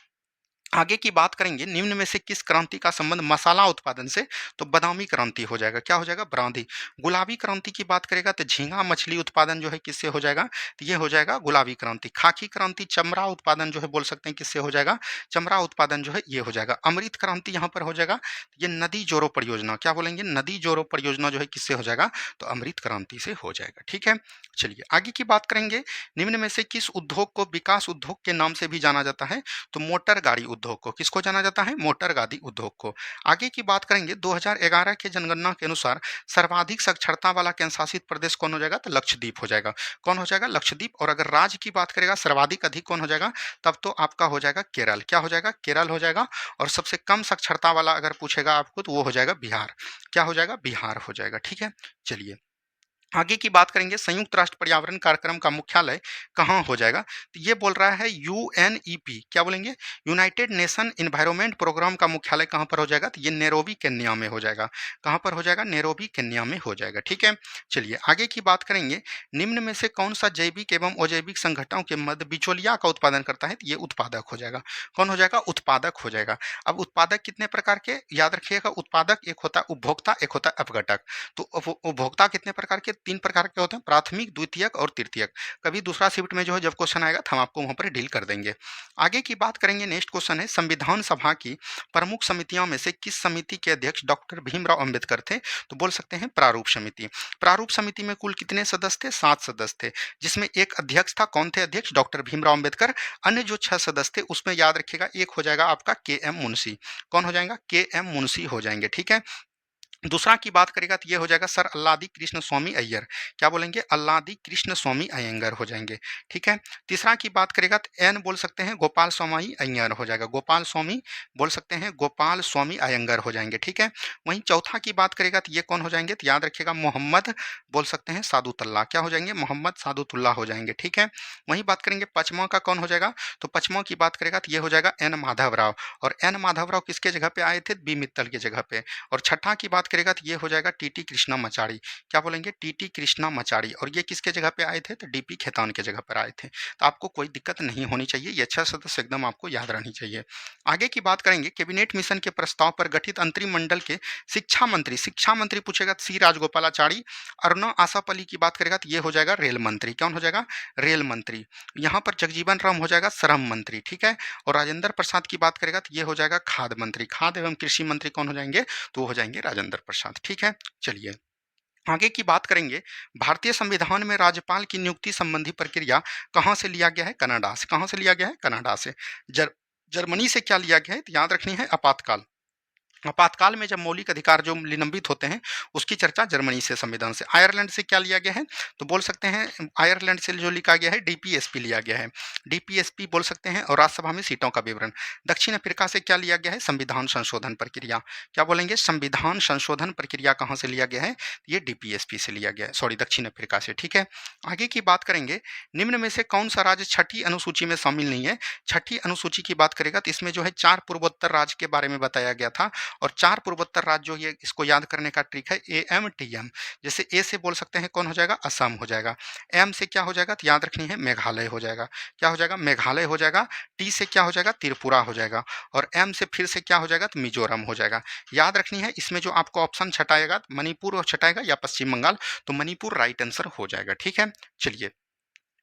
आगे की बात करेंगे, निम्न में से किस क्रांति का संबंध मसाला उत्पादन से? तो बादामी क्रांति हो जाएगा। क्या हो जाएगा? ब्रांदी। गुलाबी क्रांति की बात करेगा तो झींगा मछली उत्पादन जो है किससे हो जाएगा? तो ये हो जाएगा गुलाबी क्रांति। खाकी क्रांति चमड़ा उत्पादन जो है बोल सकते हैं किससे हो जाएगा? चमड़ा उत्पादन जो है ये हो जाएगा। अमृत क्रांति यहाँ पर हो जाएगा ये नदी जोड़ो परियोजना। क्या बोलेंगे? नदी जोड़ो परियोजना जो है किससे हो जाएगा? तो अमृत क्रांति से हो जाएगा। ठीक है, चलिए आगे की बात करेंगे, निम्न में से किस उद्योग को विकास उद्योग के नाम से भी जाना जाता है? तो मोटर गाड़ी उद्योग को। किसको जाना जाता है? मोटर गाड़ी उद्योग को। आगे की बात करेंगे, 2011 के जनगणना के अनुसार सर्वाधिक साक्षरता वाला केंद्र शासित प्रदेश कौन हो जाएगा? तो लक्षद्वीप हो जाएगा। कौन हो जाएगा? लक्षद्वीप। और अगर राज्य की बात करेगा सर्वाधिक अधिक कौन हो जाएगा? तब तो आपका हो जाएगा केरल। क्या हो जाएगा? केरल हो जाएगा। और सबसे कम साक्षरता वाला अगर पूछेगा आपको तो वो हो जाएगा बिहार। क्या हो जाएगा? बिहार हो जाएगा। ठीक है, चलिए आगे की बात करेंगे, संयुक्त राष्ट्र पर्यावरण कार्यक्रम का मुख्यालय कहाँ हो जाएगा? तो ये बोल रहा है यूएनईपी। क्या बोलेंगे? यूनाइटेड नेशन इन्वायरमेंट प्रोग्राम का मुख्यालय कहाँ पर हो जाएगा? तो ये नैरोबी केन्या में हो जाएगा। कहाँ पर हो जाएगा? नैरोबी केन्या में हो जाएगा। ठीक है, चलिए आगे की बात करेंगे, निम्न में से कौन सा जैविक एवं अजैविक संगठनों के मध्य बिचौलिया का उत्पादन करता है? तो ये उत्पादक हो जाएगा। कौन हो जाएगा? उत्पादक हो जाएगा। अब उत्पादक कितने प्रकार के याद रखिएगा? उत्पादक एक होता है उपभोक्ता, एक होता है अपघटक। तो उपभोक्ता कितने प्रकार के? 3 प्रकार के होते हैं, प्राथमिक, द्वितीयक और तृतीयक। कभी दूसरा शिफ्ट में जो है जब क्वेश्चन आएगा तो हम आपको वहां पर डील कर देंगे। आगे की बात करेंगे, नेक्स्ट क्वेश्चन है, संविधान सभा की प्रमुख समितियों में से किस समिति के अध्यक्ष डॉक्टर भीमराव अंबेडकर थे? तो बोल सकते हैं प्रारूप समिति। प्रारूप समिति में कुल कितने सदस्य थे? 7 सदस्य थे, जिसमें एक अध्यक्ष था। कौन थे अध्यक्ष? डॉक्टर भीमराव अंबेडकर। अन्य जो 6 सदस्य थे उसमें याद रखिएगा एक हो जाएगा आपका के एम मुंशी। कौन हो जाएगा? के एम मुंशी हो जाएंगे। ठीक है, दूसरा की बात करेगा तो ये हो जाएगा सर अल्लादी कृष्ण स्वामी अय्यर। क्या बोलेंगे? अल्लादी कृष्ण स्वामी अयंगर हो जाएंगे। ठीक है, तीसरा की बात करेगा तो एन बोल सकते हैं गोपाल स्वामी अय्यर हो जाएगा। गोपाल स्वामी बोल सकते हैं, गोपाल स्वामी अयंगर हो जाएंगे। ठीक है, वहीं चौथा की बात करेगा तो ये कौन हो जाएंगे? तो याद रखिएगा मोहम्मद बोल सकते हैं सादुतुल्लाह। क्या हो जाएंगे? मोहम्मद सादुतुल्लाह हो जाएंगे। ठीक है, वहीं बात करेंगे पचमा का कौन हो जाएगा? तो पचमा की बात करेगा तो ये हो जाएगा एन माधवराव। और एन माधवराव किसके जगह पे आए थे? बी मित्तल की जगह पे। और छठा की बात करेगा तो ये हो जाएगा टीटी कृष्णामाचारी। क्या बोलेंगे? टीटी कृष्णामाचारी। और ये किसके जगह पे आए थे? तो डीपी खेतान के जगह पर आए थे। तो आपको कोई दिक्कत नहीं होनी चाहिए, ये 6 सदस्य एकदम आपको याद रहनी चाहिए। आगे की बात करेंगे, कैबिनेट मिशन के प्रस्ताव पर गठित मंत्रिमंडल के शिक्षा मंत्री पूछेगा तो सी राजगोपालाचारी। अरुणा आसापल्ली की बात करेगा तो ये हो जाएगा रेल मंत्री। कौन हो जाएगा? रेल मंत्री। यहाँ पर जगजीवन राम हो जाएगा श्रम मंत्री, ठीक है। और राजेंद्र प्रसाद की बात करेगा तो ये हो जाएगा खाद्य मंत्री। खाद्य एवं कृषि मंत्री कौन हो जाएंगे? तो वो हो जाएंगे राजेंद्र प्रसाद, ठीक है। चलिए आगे की बात करेंगे, भारतीय संविधान में राज्यपाल की नियुक्ति संबंधी प्रक्रिया कहाँ से लिया गया है? कनाडा से। कहाँ से लिया गया है? कनाडा से। जर्मनी से क्या लिया गया है? तो याद रखनी है आपातकाल। आपातकाल में जब मौलिक अधिकार जो निलंबित होते हैं उसकी चर्चा जर्मनी से संविधान से। आयरलैंड से क्या लिया गया है? तो बोल सकते हैं आयरलैंड से जो लिखा गया है डीपीएसपी लिया गया है। डीपीएसपी बोल सकते हैं। और राज्यसभा में सीटों का विवरण। दक्षिण अफ्रीका से क्या लिया गया है? संविधान संशोधन प्रक्रिया। क्या बोलेंगे? संविधान संशोधन प्रक्रिया कहाँ से लिया गया है? ये डीपीएसपी से लिया गया है, सॉरी दक्षिण अफ्रीका से, ठीक है। आगे की बात करेंगे, निम्न में से कौन सा राज्य छठी अनुसूची में शामिल नहीं है? छठी अनुसूची की बात करेगा तो इसमें जो है 4 पूर्वोत्तर राज्य के बारे में बताया गया था। और 4 पूर्वोत्तर राज्यों, ये इसको याद करने का ट्रिक है एएमटीएम। जैसे ए से बोल सकते हैं कौन हो जाएगा? असम हो जाएगा। एम से क्या हो जाएगा? तो याद रखनी है मेघालय हो जाएगा। क्या हो जाएगा? मेघालय हो जाएगा। टी से क्या हो जाएगा? त्रिपुरा हो जाएगा। और एम से फिर से क्या हो जाएगा? तो मिजोरम हो जाएगा। याद रखनी है, इसमें जो आपको ऑप्शन छटाएगा मणिपुर छटाएगा या पश्चिम बंगाल, तो मणिपुर राइट आंसर हो जाएगा, ठीक है। चलिए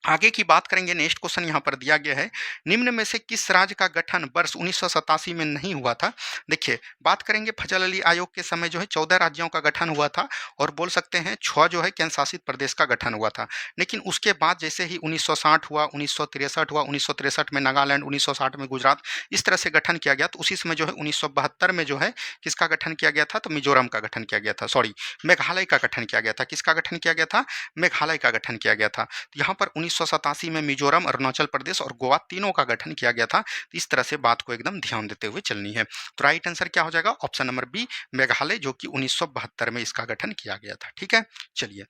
आगे की बात करेंगे, नेक्स्ट क्वेश्चन यहाँ पर दिया गया है, निम्न में से किस राज्य का गठन वर्ष 1987 में नहीं हुआ था? देखिए बात करेंगे, फजल अली आयोग के समय जो है 14 राज्यों का गठन हुआ था। और बोल सकते हैं 6 जो है केंद्र शासित प्रदेश का गठन हुआ था। लेकिन उसके बाद जैसे ही 1960 हुआ, 1963 हुआ, 1963 में नागालैंड, 1960 में गुजरात, इस तरह से गठन किया गया। तो उसी समय जो है 1972 में जो है किसका गठन किया गया था? तो मिजोरम का गठन किया गया था, सॉरी मेघालय का गठन किया गया था। किसका गठन किया गया था? मेघालय का गठन किया गया था। यहाँ पर 1987 में मिजोरम, अरुणाचल प्रदेश और गोवा तीनों का गठन किया गया था। तो इस तरह से बात को एकदम ध्यान देते हुए चलनी है। तो राइट आंसर क्या हो जाएगा? ऑप्शन नंबर बी मेघालय, जो कि 1972 में इसका गठन किया गया था, ठीक है। चलिए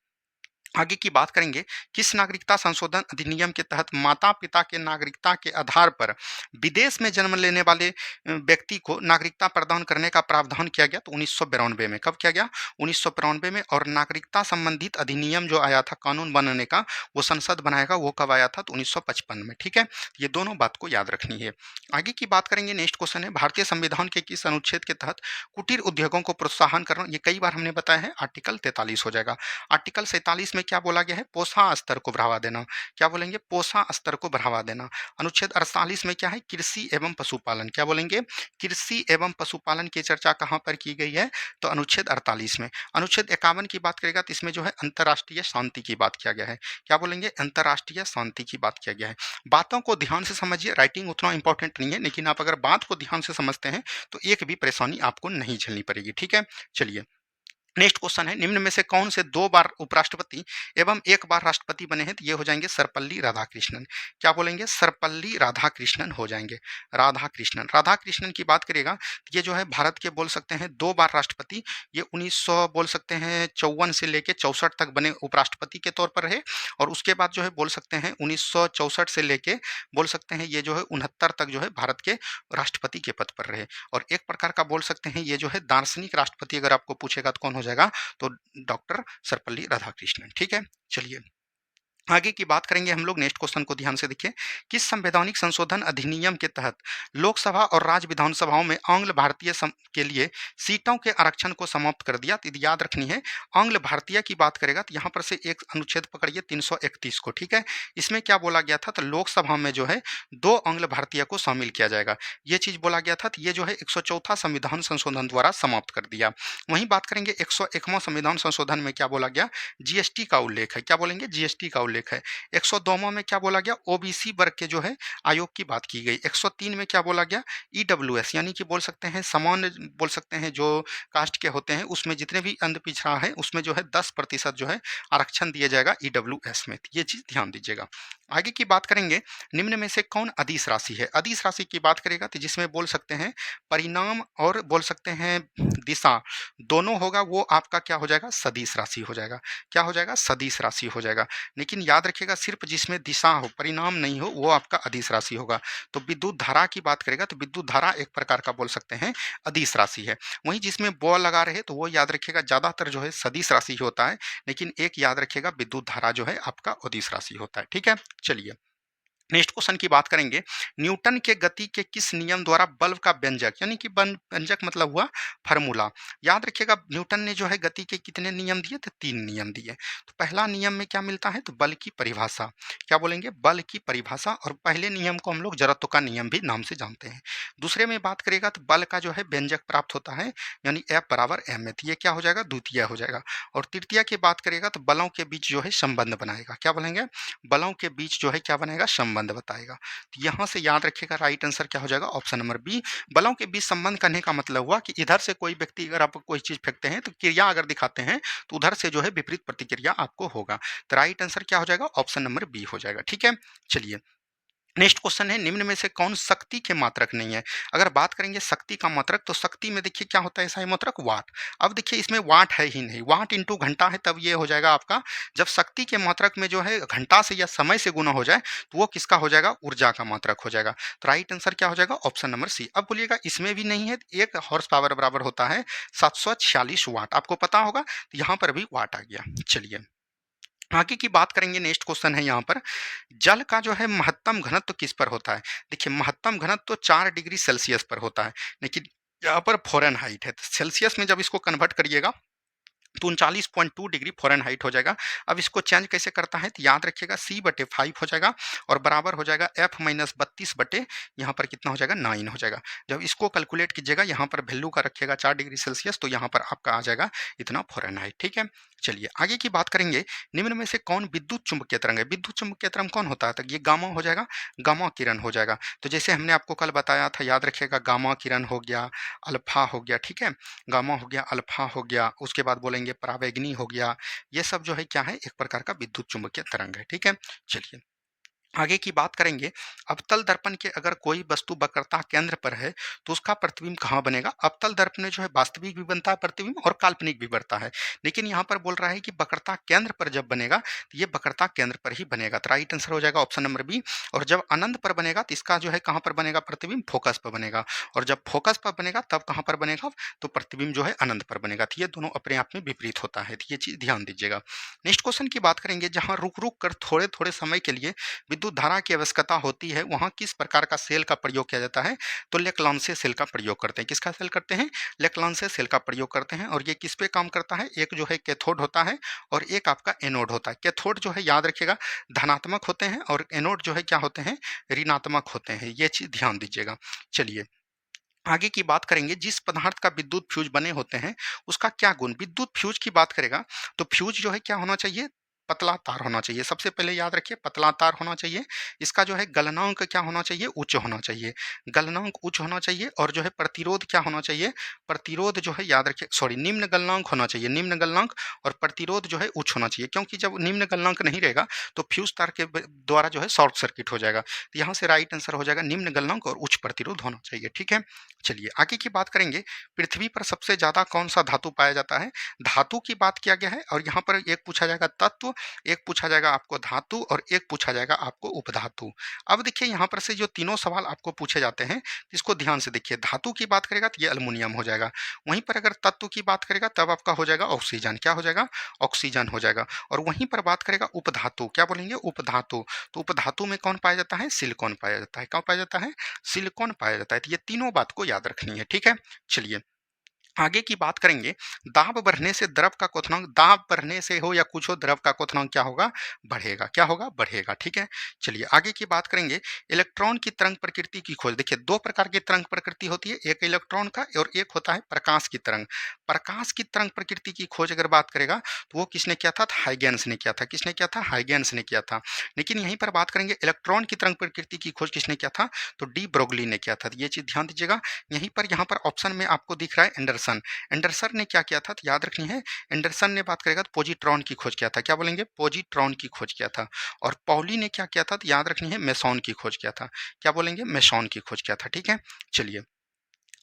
आगे की बात करेंगे, किस नागरिकता संशोधन अधिनियम के तहत माता पिता के नागरिकता के आधार पर विदेश में जन्म लेने वाले व्यक्ति को नागरिकता प्रदान करने का प्रावधान किया गया? तो 1992 में। कब किया गया? 1992 में। और नागरिकता संबंधित अधिनियम जो आया था कानून बनने का, वो संसद बनाएगा, वो कब आया था? तो 1955 में, ठीक है। ये दोनों बात को याद रखनी है। आगे की बात करेंगे, नेक्स्ट क्वेश्चन है, भारतीय संविधान के किस अनुच्छेद के तहत कुटीर उद्योगों को प्रोत्साहन करना? ये कई बार हमने बताया है, आर्टिकल 43 हो जाएगा। आर्टिकल 47 में क्या बोला गया है? पोषण स्तर को बढ़ावा देना। क्या बोलेंगे? पोषण स्तर को बढ़ावा देना। अनुच्छेद 48 में क्या है? कृषि एवं पशुपालन। क्या बोलेंगे? कृषि एवं पशुपालन की चर्चा कहाँ पर की गई है? तो अनुच्छेद 48 में। अनुच्छेद 51 की बात करेगा तो इसमें जो है अंतर्राष्ट्रीय शांति की बात किया गया है। क्या बोलेंगे? अंतर्राष्ट्रीय शांति की बात किया गया है। बातों को ध्यान से समझिए, राइटिंग उतना इंपॉर्टेंट नहीं है, लेकिन आप अगर बात को ध्यान से समझते हैं तो एक भी परेशानी आपको नहीं झेलनी पड़ेगी, ठीक है। चलिए नेक्स्ट क्वेश्चन है, निम्न में से कौन से 2 बार उपराष्ट्रपति एवं 1 बार राष्ट्रपति बने हैं? तो ये हो जाएंगे सर्वपल्ली राधाकृष्णन। क्या बोलेंगे? सर्वपल्ली राधाकृष्णन हो जाएंगे। राधाकृष्णन, राधाकृष्णन की बात करेगा तो ये जो है भारत के बोल सकते हैं 2 बार राष्ट्रपति। ये 1900 बोल सकते हैं 54 से लेके 64 तक बने उपराष्ट्रपति के तौर पर रहे। और उसके बाद जो है बोल सकते हैं 1964 से लेके बोल सकते हैं ये जो है 69 तक जो है भारत के राष्ट्रपति के पद पर रहे। और एक प्रकार का बोल सकते हैं ये जो है दार्शनिक राष्ट्रपति अगर आपको पूछेगा तो कौन हो जाएगा? तो डॉक्टर सर्वपल्ली राधाकृष्णन, ठीक है। चलिए आगे की बात करेंगे हम लोग, नेक्स्ट क्वेश्चन को ध्यान से देखिए, किस संवैधानिक संशोधन अधिनियम के तहत लोकसभा और राज्य विधानसभाओं में आंग्ल भारतीय के लिए सीटों के आरक्षण को समाप्त कर दिया? तो याद रखनी है, आंग्ल भारतीय की बात करेगा तो यहाँ पर से एक अनुच्छेद पकड़िए 331 को, ठीक है। इसमें क्या बोला गया था? तो लोकसभा में जो है 2 आंग्ल भारतीय को शामिल किया जाएगा, ये चीज बोला गया था। तो ये जो है 104वां संविधान संशोधन द्वारा समाप्त कर दिया। वहीं बात करेंगे 101वां संविधान संशोधन में क्या बोला गया? जीएसटी का उल्लेख है। क्या बोलेंगे? जीएसटी का उल्लेख है। 102वां में क्या बोला गया? ओबीसी वर्ग के जो है आयोग की बात की गई। 103 में क्या बोला गया? ईडब्ल्यूएस, यानी कि बोल सकते हैं सामान्य, बोल सकते हैं जो कास्ट के होते हैं उसमें जितने भी अंध पिछड़ा है उसमें जो है 10% जो है आरक्षण दिया जाएगा ईडब्ल्यूएस में। ये चीज ध्यान दीजिएगा। आगे की बात करेंगे, निम्न में से कौन अदिश राशि है? अदिश राशि की बात करेगा तो जिसमें बोल सकते हैं परिणाम और बोल सकते हैं दिशा दोनों होगा, वो आपका क्या हो जाएगा? सदिश राशि हो जाएगा। क्या हो जाएगा? सदिश राशि हो जाएगा। लेकिन लेकिन याद रखिएगा सिर्फ जिसमें दिशा हो, परिणाम नहीं हो, वो आपका अदिश राशि होगा। तो विद्युत धारा की बात करेगा तो विद्युत धारा एक प्रकार का बोल सकते हैं अदिश राशि है। वहीं जिसमें बॉल लगा रहे तो वो याद रखिएगा ज़्यादातर जो है सदिश राशि होता है, लेकिन एक याद रखिएगा विद्युत धारा जो है आपका अदिश राशि होता है। ठीक है, चलिए नेक्स्ट क्वेश्चन की बात करेंगे। न्यूटन के गति के किस नियम द्वारा बल का व्यंजक, यानी कि व्यंजक मतलब हुआ फार्मूला। याद रखिएगा न्यूटन ने जो है गति के कितने नियम दिए थे, 3 नियम दिए। तो पहला नियम में क्या मिलता है, तो बल की परिभाषा। क्या बोलेंगे, बल की परिभाषा। और पहले नियम को हम लोग जड़त्व का नियम भी नाम से जानते हैं। दूसरे में बात करेगा तो बल का जो है व्यंजक प्राप्त होता है, यानी F बराबर m। ये क्या हो जाएगा, द्वितीय हो जाएगा। और तृतीय की बात करेगा तो बलों के बीच जो है संबंध बनाएगा। क्या बोलेंगे, बलों के बीच जो है क्या बनाएगा, संबंध बताएगा। तो यहाँ से याद रखिएगा राइट आंसर क्या हो जाएगा, ऑप्शन नंबर बी। बलों के बीच संबंध करने का मतलब हुआ कि इधर से कोई व्यक्ति अगर आप कोई चीज फेंकते हैं तो क्रिया अगर दिखाते हैं तो उधर से जो है विपरीत प्रतिक्रिया आपको होगा। तो राइट आंसर क्या हो जाएगा, ऑप्शन नंबर बी हो जाएगा। ठीक है, चलिए नेक्स्ट क्वेश्चन है, निम्न में से कौन शक्ति के मात्रक नहीं है। अगर बात करेंगे शक्ति का मात्रक तो शक्ति में देखिए क्या होता है, ऐसा ही मात्रक वाट। अब देखिए इसमें वाट है ही नहीं, वाट इंटू घंटा है, तब ये हो जाएगा आपका। जब शक्ति के मात्रक में जो है घंटा से या समय से गुना हो जाए तो वो किसका हो जाएगा, ऊर्जा का मात्रक हो जाएगा। तो राइट आंसर क्या हो जाएगा, ऑप्शन नंबर सी। अब बोलिएगा इसमें भी नहीं है, एक हॉर्स पावर बराबर होता है 746 वाट, आपको पता होगा। तो यहाँ पर भी वाट आ गया। चलिए आगे की बात करेंगे। नेक्स्ट क्वेश्चन है यहाँ पर, जल का जो है महत्तम घनत्व किस पर होता है। देखिए महत्तम घनत्व तो 4 डिग्री सेल्सियस पर होता है, लेकिन यहाँ पर फ़ारेनहाइट है। तो सेल्सियस में जब इसको कन्वर्ट करिएगा तो 39.2 डिग्री फ़ारेनहाइट हो जाएगा। अब इसको चेंज कैसे करता है, तो याद रखिएगा C/5 हो जाएगा और बराबर हो जाएगा F-32 बटे यहाँ पर कितना हो जाएगा, 9 हो जाएगा। जब इसको कैलकुलेट कीजिएगा यहाँ पर वैल्यू का रखिएगा 4 डिग्री सेल्सियस, तो यहाँ पर आपका आ जाएगा इतना फ़ारेनहाइट। ठीक है, चलिए आगे की बात करेंगे। निम्न में से कौन विद्युत चुंबकीय तरंग है। विद्युत चुंबकीय तरंग कौन होता है, तो ये गामा हो जाएगा, गामा किरण हो जाएगा। तो जैसे हमने आपको कल बताया था, याद रखिएगा गामा किरण हो गया, अल्फा हो गया। ठीक है, गामा हो गया, अल्फा हो गया, उसके बाद बोलेंगे परावैगिनी हो गया। ये सब जो है क्या है, एक प्रकार का विद्युत चुंबकीय तरंग है। ठीक है, चलिए आगे की बात करेंगे। अवतल दर्पण के अगर कोई वस्तु वक्रता केंद्र पर है तो उसका प्रतिबिंब कहाँ बनेगा। अवतल दर्पण में जो है वास्तविक भी बनता है प्रतिबिंब और काल्पनिक भी बनता है, लेकिन यहाँ पर बोल रहा है कि वक्रता केंद्र पर जब बनेगा तो ये वक्रता केंद्र पर ही बनेगा। तो राइट आंसर हो जाएगा ऑप्शन नंबर बी। और जब अनंत पर बनेगा तो इसका जो है कहाँ पर बनेगा, प्रतिबिंब फोकस पर बनेगा। और जब फोकस पर बनेगा तब कहाँ पर बनेगा, तो प्रतिबिंब जो है अनंत पर बनेगा। तो ये दोनों अपने आप में विपरीत होता है, तो ये चीज ध्यान दीजिएगा। नेक्स्ट क्वेश्चन की बात करेंगे। जहाँ रुक रुक कर थोड़े थोड़े समय के लिए विद्युत धारा की आवश्यकता होती है, वहाँ किस प्रकार का सेल का प्रयोग किया जाता है, तो लेक्लांसे सेल का प्रयोग करते हैं। किसका सेल करते हैं, लेक्लांसे सेल का प्रयोग करते हैं। और ये किस पे काम करता है, एक जो है कैथोड होता है और एक आपका एनोड होता है। कैथोड जो है याद रखिएगा धनात्मक होते हैं और एनोड जो है क्या होते हैं, ऋणात्मक होते हैं। ये चीज ध्यान दीजिएगा। चलिए आगे की बात करेंगे। जिस पदार्थ का विद्युत फ्यूज बने होते हैं उसका क्या गुण। विद्युत फ्यूज की बात करेगा तो फ्यूज जो है क्या होना चाहिए, पतला तार होना चाहिए। सबसे पहले याद रखिए पतला तार होना चाहिए। इसका जो है गलनांक क्या होना चाहिए, उच्च होना चाहिए। गलनांक उच्च होना चाहिए। और जो है प्रतिरोध क्या होना चाहिए, प्रतिरोध जो है याद रखिए, सॉरी, निम्न गलनांक होना चाहिए। निम्न गलनांक और प्रतिरोध जो है उच्च होना चाहिए, क्योंकि जब निम्न गलनांक नहीं रहेगा तो फ्यूज तार के द्वारा जो है शॉर्ट सर्किट हो जाएगा। तो यहाँ से राइट आंसर हो जाएगा निम्न गलनांक और उच्च प्रतिरोध होना चाहिए। ठीक है, चलिए आगे की बात करेंगे। पृथ्वी पर सबसे ज्यादा कौन सा धातु पाया जाता है। धातु की बात किया गया है और यहाँ पर एक पूछा जाएगा तत्व, एक पूछा जाएगा आपको धातु और एक पूछा जाएगा आपको उपधातु। अब देखिए यहाँ पर से जो तीनों सवाल आपको पूछे जाते हैं इसको ध्यान से देखिए। धातु की बात करेगा तो ये अल्युमिनियम हो जाएगा। वहीं पर अगर तत्व की बात करेगा तब आपका हो जाएगा ऑक्सीजन। क्या हो जाएगा, ऑक्सीजन हो जाएगा। और वहीं पर बात करेगा उपधातु, क्या बोलेंगे, उपधातु। तो उपधातु में कौन पाया जाता है, सिलिकॉन पाया जाता है। क्या पाया जाता है, सिलिकॉन पाया जाता है। तो ये तीनों बात को याद रखनी है। ठीक है, चलिए आगे की बात करेंगे। दाब बढ़ने से द्रव का क्वथनांक, दाब बढ़ने से हो या कुछ हो, द्रव का क्वथनांक क्या होगा, बढ़ेगा। क्या होगा, बढ़ेगा। ठीक है, चलिए आगे की बात करेंगे। इलेक्ट्रॉन की तरंग प्रकृति की खोज। देखिए दो प्रकार की तरंग प्रकृति होती है, एक इलेक्ट्रॉन का और एक होता है प्रकाश की तरंग। प्रकाश की तरंग प्रकृति की खोज अगर बात करेगा तो वो किसने किया था, हाइगेंस ने किया था। किसने किया था, हाइगेंस ने किया था। लेकिन यहीं पर बात करेंगे इलेक्ट्रॉन की तरंग प्रकृति की खोज किसने किया था, तो डी ब्रोगली ने किया था। ये चीज ध्यान दीजिएगा। यहीं पर यहाँ पर ऑप्शन में आपको दिख रहा है एंडरसन। एंडरसन ने क्या किया था, तो याद रखनी है। एंडरसन ने बात करेगा तो पोजिट्रॉन की खोज किया था। क्या बोलेंगे, पोजिट्रॉन की खोज किया था। और पॉली ने क्या किया था, तो याद रखनी है मेसॉन की खोज किया था। क्या बोलेंगे, मेसॉन की खोज किया था। ठीक है, चलिए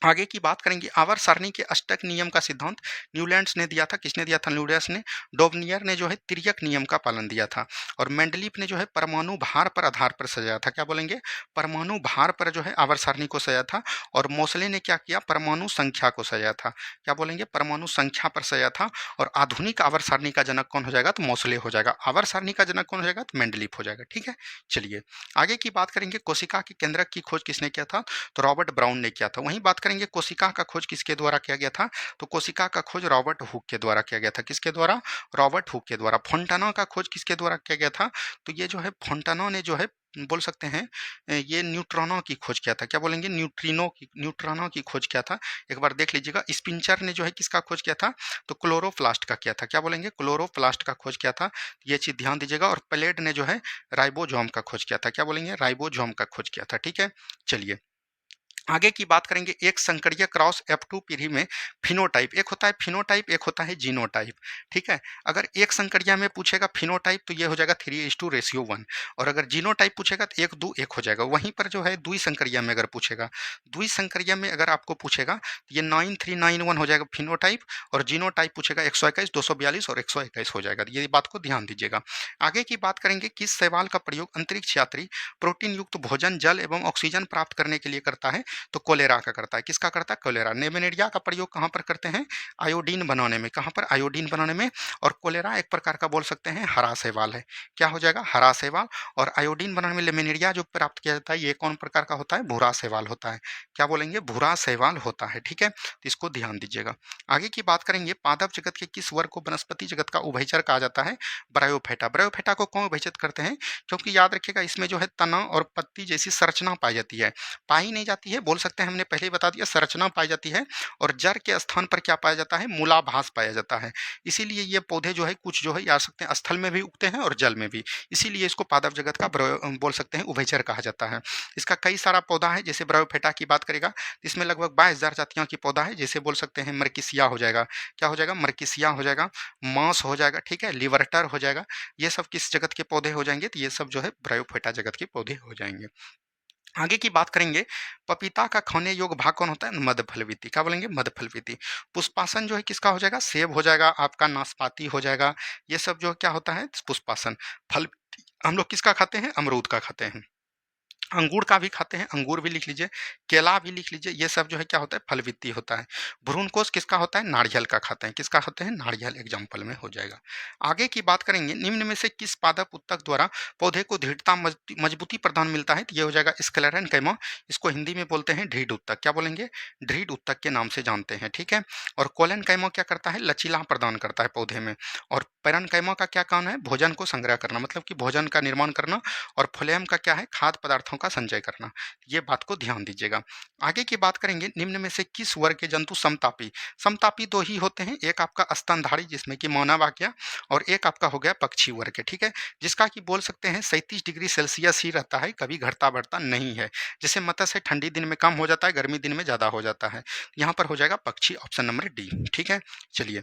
आगे की बात करेंगे आवर्त सारणी के अष्टक नियम का सिद्धांत न्यूलैंड्स ने दिया था। किसने दिया था? न्यूलैंड्स ने। डोबनियर ने जो है तिर्यक नियम का पालन दिया था। और मेंडलीफ ने जो है परमाणु भार पर आधार पर सजाया था। क्या बोलेंगे? परमाणु भार पर जो है आवर्त सारणी को सजाया था। और मोसले ने क्या किया? परमाणु संख्या को सजाया था। क्या बोलेंगे? परमाणु संख्या पर सजाया था। और आधुनिक आवर्त सारणी का जनक कौन हो जाएगा? तो मोसले हो जाएगा। आवर्त सारणी का जनक कौन हो जाएगा? तो मेंडलीफ हो जाएगा। ठीक है, चलिए आगे की बात करेंगे कोशिका के केंद्रक की खोज किसने किया था? तो रॉबर्ट ब्राउन ने किया था। वहीं बात करेंगे कोशिका का खोज किसके द्वारा किया गया था? तो कोशिका का खोज रॉबर्ट हुक के द्वारा किया गया था। किसके द्वारा? रॉबर्ट हुक के द्वारा। फोंटाना का खोज किसके द्वारा किया गया था? तो ये जो है फोंटाना ने जो है बोल सकते हैं ये न्यूट्रॉनों की खोज किया था। क्या बोलेंगे? न्यूट्रॉनों की खोज किया था। एक बार देख लीजिएगा। स्पिंचर ने जो है किसका खोज किया था? तो क्लोरोप्लास्ट का किया था। क्या बोलेंगे? क्लोरोप्लास्ट का खोज किया था। ये चीज ध्यान दीजिएगा। और प्लेड ने जो है राइबोसोम का खोज किया था। क्या बोलेंगे? राइबोसोम का खोज किया था। ठीक है, चलिए आगे की बात करेंगे। एक संकरीय क्रॉस F2 पीढ़ी में फिनोटाइप, एक होता है फिनोटाइप, एक होता है जीनोटाइप। ठीक है, अगर एक संकरिया में पूछेगा फिनोटाइप तो ये हो जाएगा 3:1। और अगर जीनोटाइप पूछेगा तो 1:2 हो जाएगा। वहीं पर जो है द्वि संकरिया में अगर पूछेगा, द्वि संकरिया में अगर आपको पूछेगा तो ये 9391 हो जाएगा फिनोटाइप। और जीनोटाइप पूछेगा 121, 242 और 121 हो जाएगा। ये बात को ध्यान दीजिएगा। आगे की बात करेंगे। किस शैवाल का प्रयोग अंतरिक्ष यात्री प्रोटीन युक्त भोजन, जल एवं ऑक्सीजन प्राप्त करने के लिए करता है? तो कोलेरा का करता है। किसका करता है? कोलेरा। नेमेनेरिया का प्रयोग कहाँ पर करते हैं? आयोडीन बनाने में। कहाँ पर? आयोडीन बनाने में। और कोलेरा एक प्रकार का बोल सकते हैं हरा शैवाल है। क्या हो जाएगा? हरा शैवाल। और आयोडीन बनाने में लेमिनेरिया जो प्राप्त किया जाता है ये कौन प्रकार का होता है? भूरा शैवाल होता है। क्या बोलेंगे? भूरा शैवाल होता है। ठीक है, तो इसको ध्यान दीजिएगा। आगे की बात करेंगे। पादप जगत के किस वर्ग को वनस्पति जगत का उभयचर कहा जाता है? ब्रायोफाइटा। ब्रायोफाइटा को क्यों उभयचर करते हैं? क्योंकि याद रखिएगा इसमें जो है तना और पत्ती जैसी संरचना पाई जाती है। पाई नहीं जाती है, बोल सकते हैं हमने पहले ही बता दिया, संरचना पाई जाती है। और जड़ के स्थान पर क्या पाया जाता है? मूलाभास पाया जाता है। इसीलिए ये पौधे जो है कुछ जो है या सकते हैं स्थल में भी उगते हैं और जल में भी। इसीलिए इसको पादप जगत का बोल सकते हैं उभयचर कहा जाता है। इसका कई सारा पौधा है। जैसे ब्रायोफाइटा की बात करेगा इसमें लगभग 22,000 जातियों की पौधा है। जैसे बोल सकते हैं मर्किसिया हो जाएगा। क्या हो जाएगा? मर्किसिया हो जाएगा। मॉस हो जाएगा। ठीक है, लिवर्टर हो जाएगा। ये सब किस जगत के पौधे हो जाएंगे? तो ये सब जो है ब्रायोफाइटा जगत के पौधे हो जाएंगे। आगे की बात करेंगे। पपीता का खाने योग्य भाग कौन होता है? मध्यफलविती। क्या बोलेंगे? मध्यफलविती। पुष्पासन जो है किसका हो जाएगा? सेब हो जाएगा, आपका नाशपाती हो जाएगा। ये सब जो क्या होता है? पुष्पासन। फल हम लोग किसका खाते हैं? अमरूद का खाते हैं। अंगूर का भी खाते हैं, अंगूर भी लिख लीजिए। केला भी लिख लीजिए। ये सब जो है क्या होता है? फलवित्ती होता है। भ्रूणकोष किसका होता है? नारियल का खाते हैं। किसका खाते हैं? नारियल एग्जाम्पल में हो जाएगा। आगे की बात करेंगे। निम्न में से किस पादप उत्तक द्वारा पौधे को दृढ़ता मजबूती प्रदान मिलता है? तो ये हो जाएगा स्क्लेरेंकैमा। इसको हिंदी में बोलते हैं ढीड उत्तक। क्या बोलेंगे? ढीड उत्तक के नाम से जानते हैं। ठीक है, और कोलेनकैमा क्या करता है? लचीला प्रदान करता है पौधे में। और पेरनकैमा का क्या काम है? भोजन को संग्रह करना, मतलब कि भोजन का निर्माण करना। और फ्लोएम का क्या है? खाद्य पदार्थों का संचय करना। ये बात को ध्यान दीजिएगा। आगे की बात करेंगे। निम्न में से किस वर्ग के जंतु समतापी? समतापी दो ही होते हैं, एक आपका स्तनधारी जिसमें कि मानव आ गया, और एक आपका हो गया पक्षी वर्ग के। ठीक है, जिसका कि बोल सकते हैं 37 डिग्री सेल्सियस ही रहता है, कभी घटता बढ़ता नहीं है। जैसे मत्स्य ठंडी दिन में कम हो जाता है, गर्मी दिन में ज्यादा हो जाता है। यहाँ पर हो जाएगा पक्षी, ऑप्शन नंबर डी। ठीक है, चलिए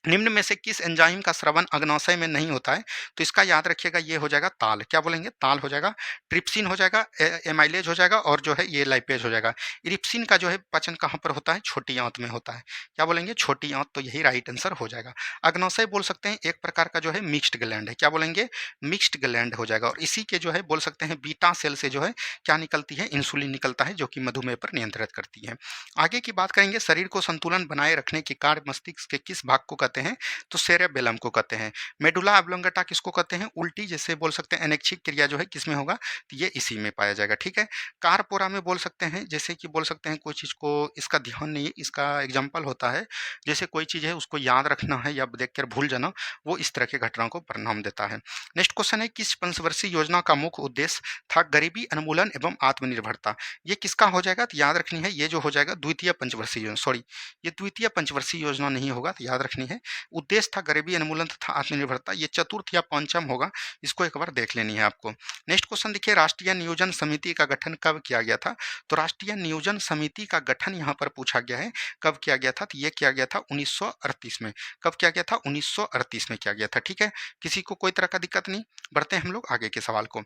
निम्न में से किस एंजाइम का स्रवण अग्नाशय में नहीं होता है? तो इसका याद रखिएगा, ये हो जाएगा ताल। क्या बोलेंगे? ताल हो जाएगा। ट्रिप्सिन हो जाएगा, एमाइलेज हो जाएगा, और जो है ये लाइपेज हो जाएगा। इरिप्सिन का जो है पचन कहाँ पर होता है? छोटी आंत में होता है। क्या बोलेंगे? छोटी आंत। तो यही राइट आंसर हो जाएगा। अग्नाशय बोल सकते हैं एक प्रकार का जो है मिक्स्ड ग्लैंड है। क्या बोलेंगे? मिक्स्ड ग्लैंड हो जाएगा। और इसी के जो है बोल सकते हैं बीटा सेल से जो है क्या निकलती है? इंसुलिन निकलता है, जो कि मधुमेह पर नियंत्रित करती है। आगे की बात करेंगे। शरीर को संतुलन बनाए रखने के कार्य मस्तिष्क के किस भाग को कहते हैं? तो सेरेबेलम को कहते हैं। मेडुला ऑब्लोंगेटा किसको कहते हैं? उल्टी जैसे बोल सकते हैं अनैच्छिक क्रिया जो है किसमें होगा? तो ये इसी में पाया जाएगा। ठीक है, कारपोरा में बोल सकते हैं, जैसे कि बोल सकते हैं कोई चीज को इसका ध्यान नहीं है, इसका एग्जाम्पल होता है जैसे कोई चीज है उसको याद रखना है या देखकर भूल जाना, वो इस तरह के घटनाओं को परिणाम देता है। नेक्स्ट क्वेश्चन है। किस पंचवर्षीय योजना का मुख्य उद्देश्य था गरीबी उन्मूलन एवं आत्मनिर्भरता? ये किसका हो जाएगा? तो याद रखनी है, ये जो हो जाएगा द्वितीय पंचवर्षीय योजना, सॉरी ये द्वितीय पंचवर्षीय योजना नहीं होगा, तो याद रखनी है। उद्देश्य था गरीबी उन्मूलन तथा आत्मनिर्भरता। ये चतुर्थ या पंचम होगा, इसको एक बार देख लेनी है आपको। नेक्स्ट क्वेश्चन देखिए। राष्ट्रीय नियोजन समिति का गठन कब किया गया था? तो राष्ट्रीय नियोजन समिति का गठन यहाँ पर पूछा गया है कब किया गया था? तो ये किया गया था 1938 में। कब किया गया था? 1938 में किया गया था। ठीक है, किसी को कोई तरह का दिक्कत नहीं। बढ़ते हैं हम लोग आगे के सवाल को।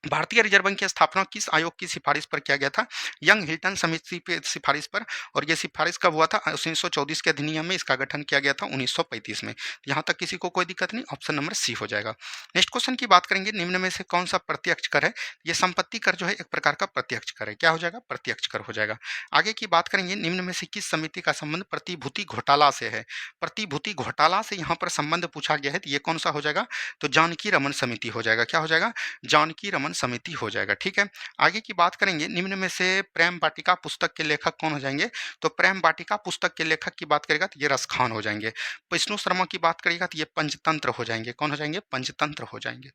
भारतीय रिजर्व बैंक की स्थापना किस आयोग की सिफारिश पर किया गया था? यंग हिल्टन समिति पे सिफारिश पर। और ये सिफारिश कब हुआ था? 1924 के अधिनियम में इसका गठन किया गया था 1935 में। यहाँ तक किसी को कोई दिक्कत नहीं, ऑप्शन नंबर सी हो जाएगा। नेक्स्ट क्वेश्चन की बात करेंगे, निम्न में से कौन सा प्रत्यक्ष कर है? ये संपत्ति कर जो है एक प्रकार का प्रत्यक्ष कर है। क्या हो जाएगा? प्रत्यक्ष कर हो जाएगा। आगे की बात करेंगे, निम्न में से किस समिति का संबंध प्रतिभूति घोटाला से है? प्रतिभूति घोटाला से यहाँ पर संबंध पूछा गया है, तो ये कौन सा हो जाएगा? तो जानकी रमन समिति हो जाएगा। क्या हो जाएगा? जानकी रमन समिति हो जाएगा। ठीक है, आगे की बात करेंगे, निम्न में से प्रेम वाटिका पुस्तक के लेखक कौन हो जाएंगे? तो प्रेम वाटिका पुस्तक के लेखक की बात करेगा तो ये रसखान हो जाएंगे। विष्णु शर्मा की बात करेगा तो ये पंचतंत्र हो जाएंगे। कौन हो जाएंगे? पंचतंत्र हो जाएंगे।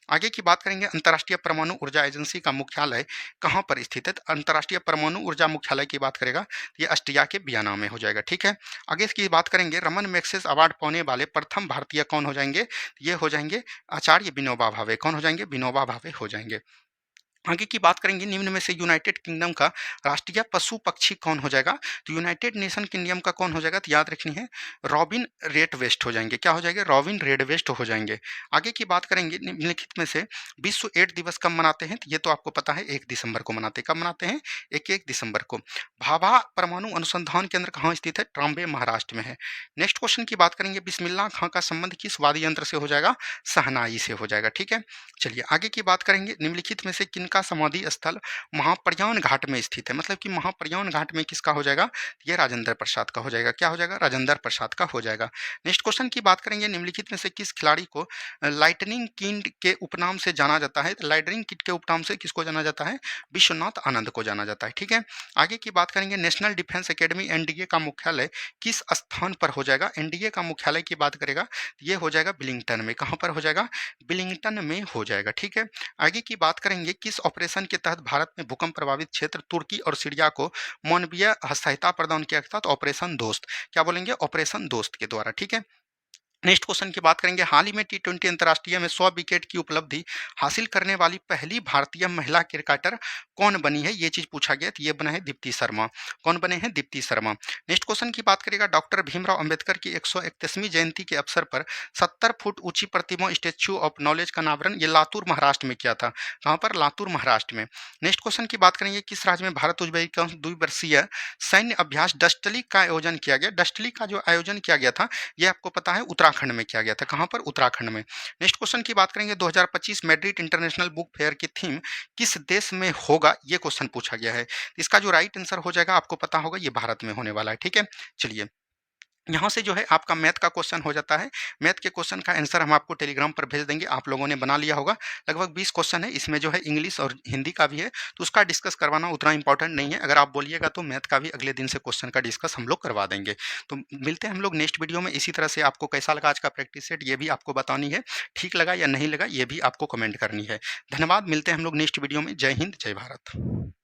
आगे की बात करेंगे, अंतर्राष्ट्रीय परमाणु ऊर्जा एजेंसी का मुख्यालय कहाँ पर स्थित है? तो अंतर्राष्ट्रीय परमाणु ऊर्जा मुख्यालय की बात करेगा तो ये ऑस्ट्रिया के वियना में हो जाएगा। ठीक है, आगे इसकी बात करेंगे, रमन मैग्सेसे अवार्ड पाने वाले प्रथम भारतीय कौन हो जाएंगे? ये हो जाएंगे आचार्य विनोबा भावे। कौन हो जाएंगे? विनोबा भावे हो जाएंगे। आगे की बात करेंगे, निम्न में से यूनाइटेड किंगडम का राष्ट्रीय पशु पक्षी कौन हो जाएगा? तो यूनाइटेड नेशन किंगडम का कौन हो जाएगा? तो याद रखनी है, रॉबिन रेडवेस्ट हो जाएंगे। क्या हो जाएंगे? रॉबिन रेडवेस्ट हो जाएंगे। आगे की बात करेंगे, निम्नलिखित में से विश्व एड्स दिवस कब मनाते हैं? तो ये तो आपको पता है, 1 दिसंबर को मनाते हैं। कब मनाते हैं? 1 दिसंबर को। भाभा परमाणु अनुसंधान केंद्र कहाँ स्थित है? ट्राम्बे महाराष्ट्र में है। नेक्स्ट क्वेश्चन की बात करेंगे, बिस्मिल्लाह खां का संबंध किस वाद्य यंत्र से हो जाएगा? शहनाई से हो जाएगा। ठीक है, चलिए आगे की बात करेंगे, निम्नलिखित में से किनका समाधि स्थल महाप्रयाण घाट में स्थित है? मतलब कि महाप्रयाण घाट में किसका हो जाएगा? ये राजेंद्र प्रसाद का हो जाएगा। क्या हो जाएगा? राजेंद्र प्रसाद का हो जाएगा। नेक्स्ट क्वेश्चन की बात करेंगे, निम्नलिखित में से किस खिलाड़ी को लाइटनिंग किड के उपनाम से जाना जाता है? लाइटनिंग किड के उपनाम से किसको जाना जाता है? विश्वनाथ आनंद को जाना जाता है। ठीक है, आगे की बात करेंगे, नेशनल डिफेंस एकेडमी एनडीए का मुख्यालय किस स्थान पर हो जाएगा? एनडीए का मुख्यालय की बात करेगा ये हो जाएगा विलिंगटन में। कहाँ पर हो जाएगा? विलिंगटन में हो जाएगा। ठीक है, आगे की बात करेंगे, किस ऑपरेशन के तहत भारत में भूकंप प्रभावित क्षेत्र तुर्की और सीरिया को मानवीय सहायता प्रदान किया गया था? तो ऑपरेशन दोस्त। क्या बोलेंगे? ऑपरेशन दोस्त के द्वारा। ठीक है, नेक्स्ट क्वेश्चन की बात करेंगे, हाल ही में टी20 अंतर्राष्ट्रीय में 100 विकेट की उपलब्धि हासिल करने वाली पहली भारतीय महिला क्रिकेटर कौन बनी है? ये चीज पूछा गया, तो ये बना है दीप्ति शर्मा। कौन बने हैं? दीप्ति शर्मा। नेक्स्ट क्वेश्चन की बात करेगा, डॉक्टर भीमराव अंबेडकर की 131वीं जयंती के अवसर पर 70 फुट ऊंची प्रतिमा स्टेच्यू ऑफ नॉलेज का अनावरण ये लातूर महाराष्ट्र में किया था। कहाँ पर? लातूर महाराष्ट्र में। नेक्स्ट क्वेश्चन की बात करेंगे, किस राज्य में भारत उज्बेकिस्तान द्विवर्षीय सैन्य अभ्यास डस्टली का आयोजन किया गया? डस्टली का जो आयोजन किया गया था ये आपको पता है उत्तराखंड में किया गया था। कहाँ पर? उत्तराखंड में। नेक्स्ट क्वेश्चन की बात करेंगे, 2025 मैड्रिड इंटरनेशनल बुक फेयर की थीम किस देश में होगा? ये क्वेश्चन पूछा गया है। इसका जो राइट आंसर हो जाएगा आपको पता होगा, ये भारत में होने वाला है। ठीक है, चलिए यहाँ से जो है आपका मैथ का क्वेश्चन हो जाता है। मैथ के क्वेश्चन का आंसर हम आपको टेलीग्राम पर भेज देंगे, आप लोगों ने बना लिया होगा। लगभग 20 क्वेश्चन है, इसमें जो है इंग्लिश और हिंदी का भी है, तो उसका डिस्कस करवाना उतना इंपॉर्टेंट नहीं है। अगर आप बोलिएगा तो मैथ का भी अगले दिन से क्वेश्चन का डिस्कस हम लोग करवा देंगे। तो मिलते हैं हम लोग नेक्स्ट वीडियो में। इसी तरह से आपको कैसा लगा आज का प्रैक्टिस सेट, ये भी आपको बतानी है। ठीक लगा या नहीं लगा ये भी आपको कमेंट करनी है। धन्यवाद, मिलते हैं हम लोग नेक्स्ट वीडियो में। जय हिंद, जय भारत।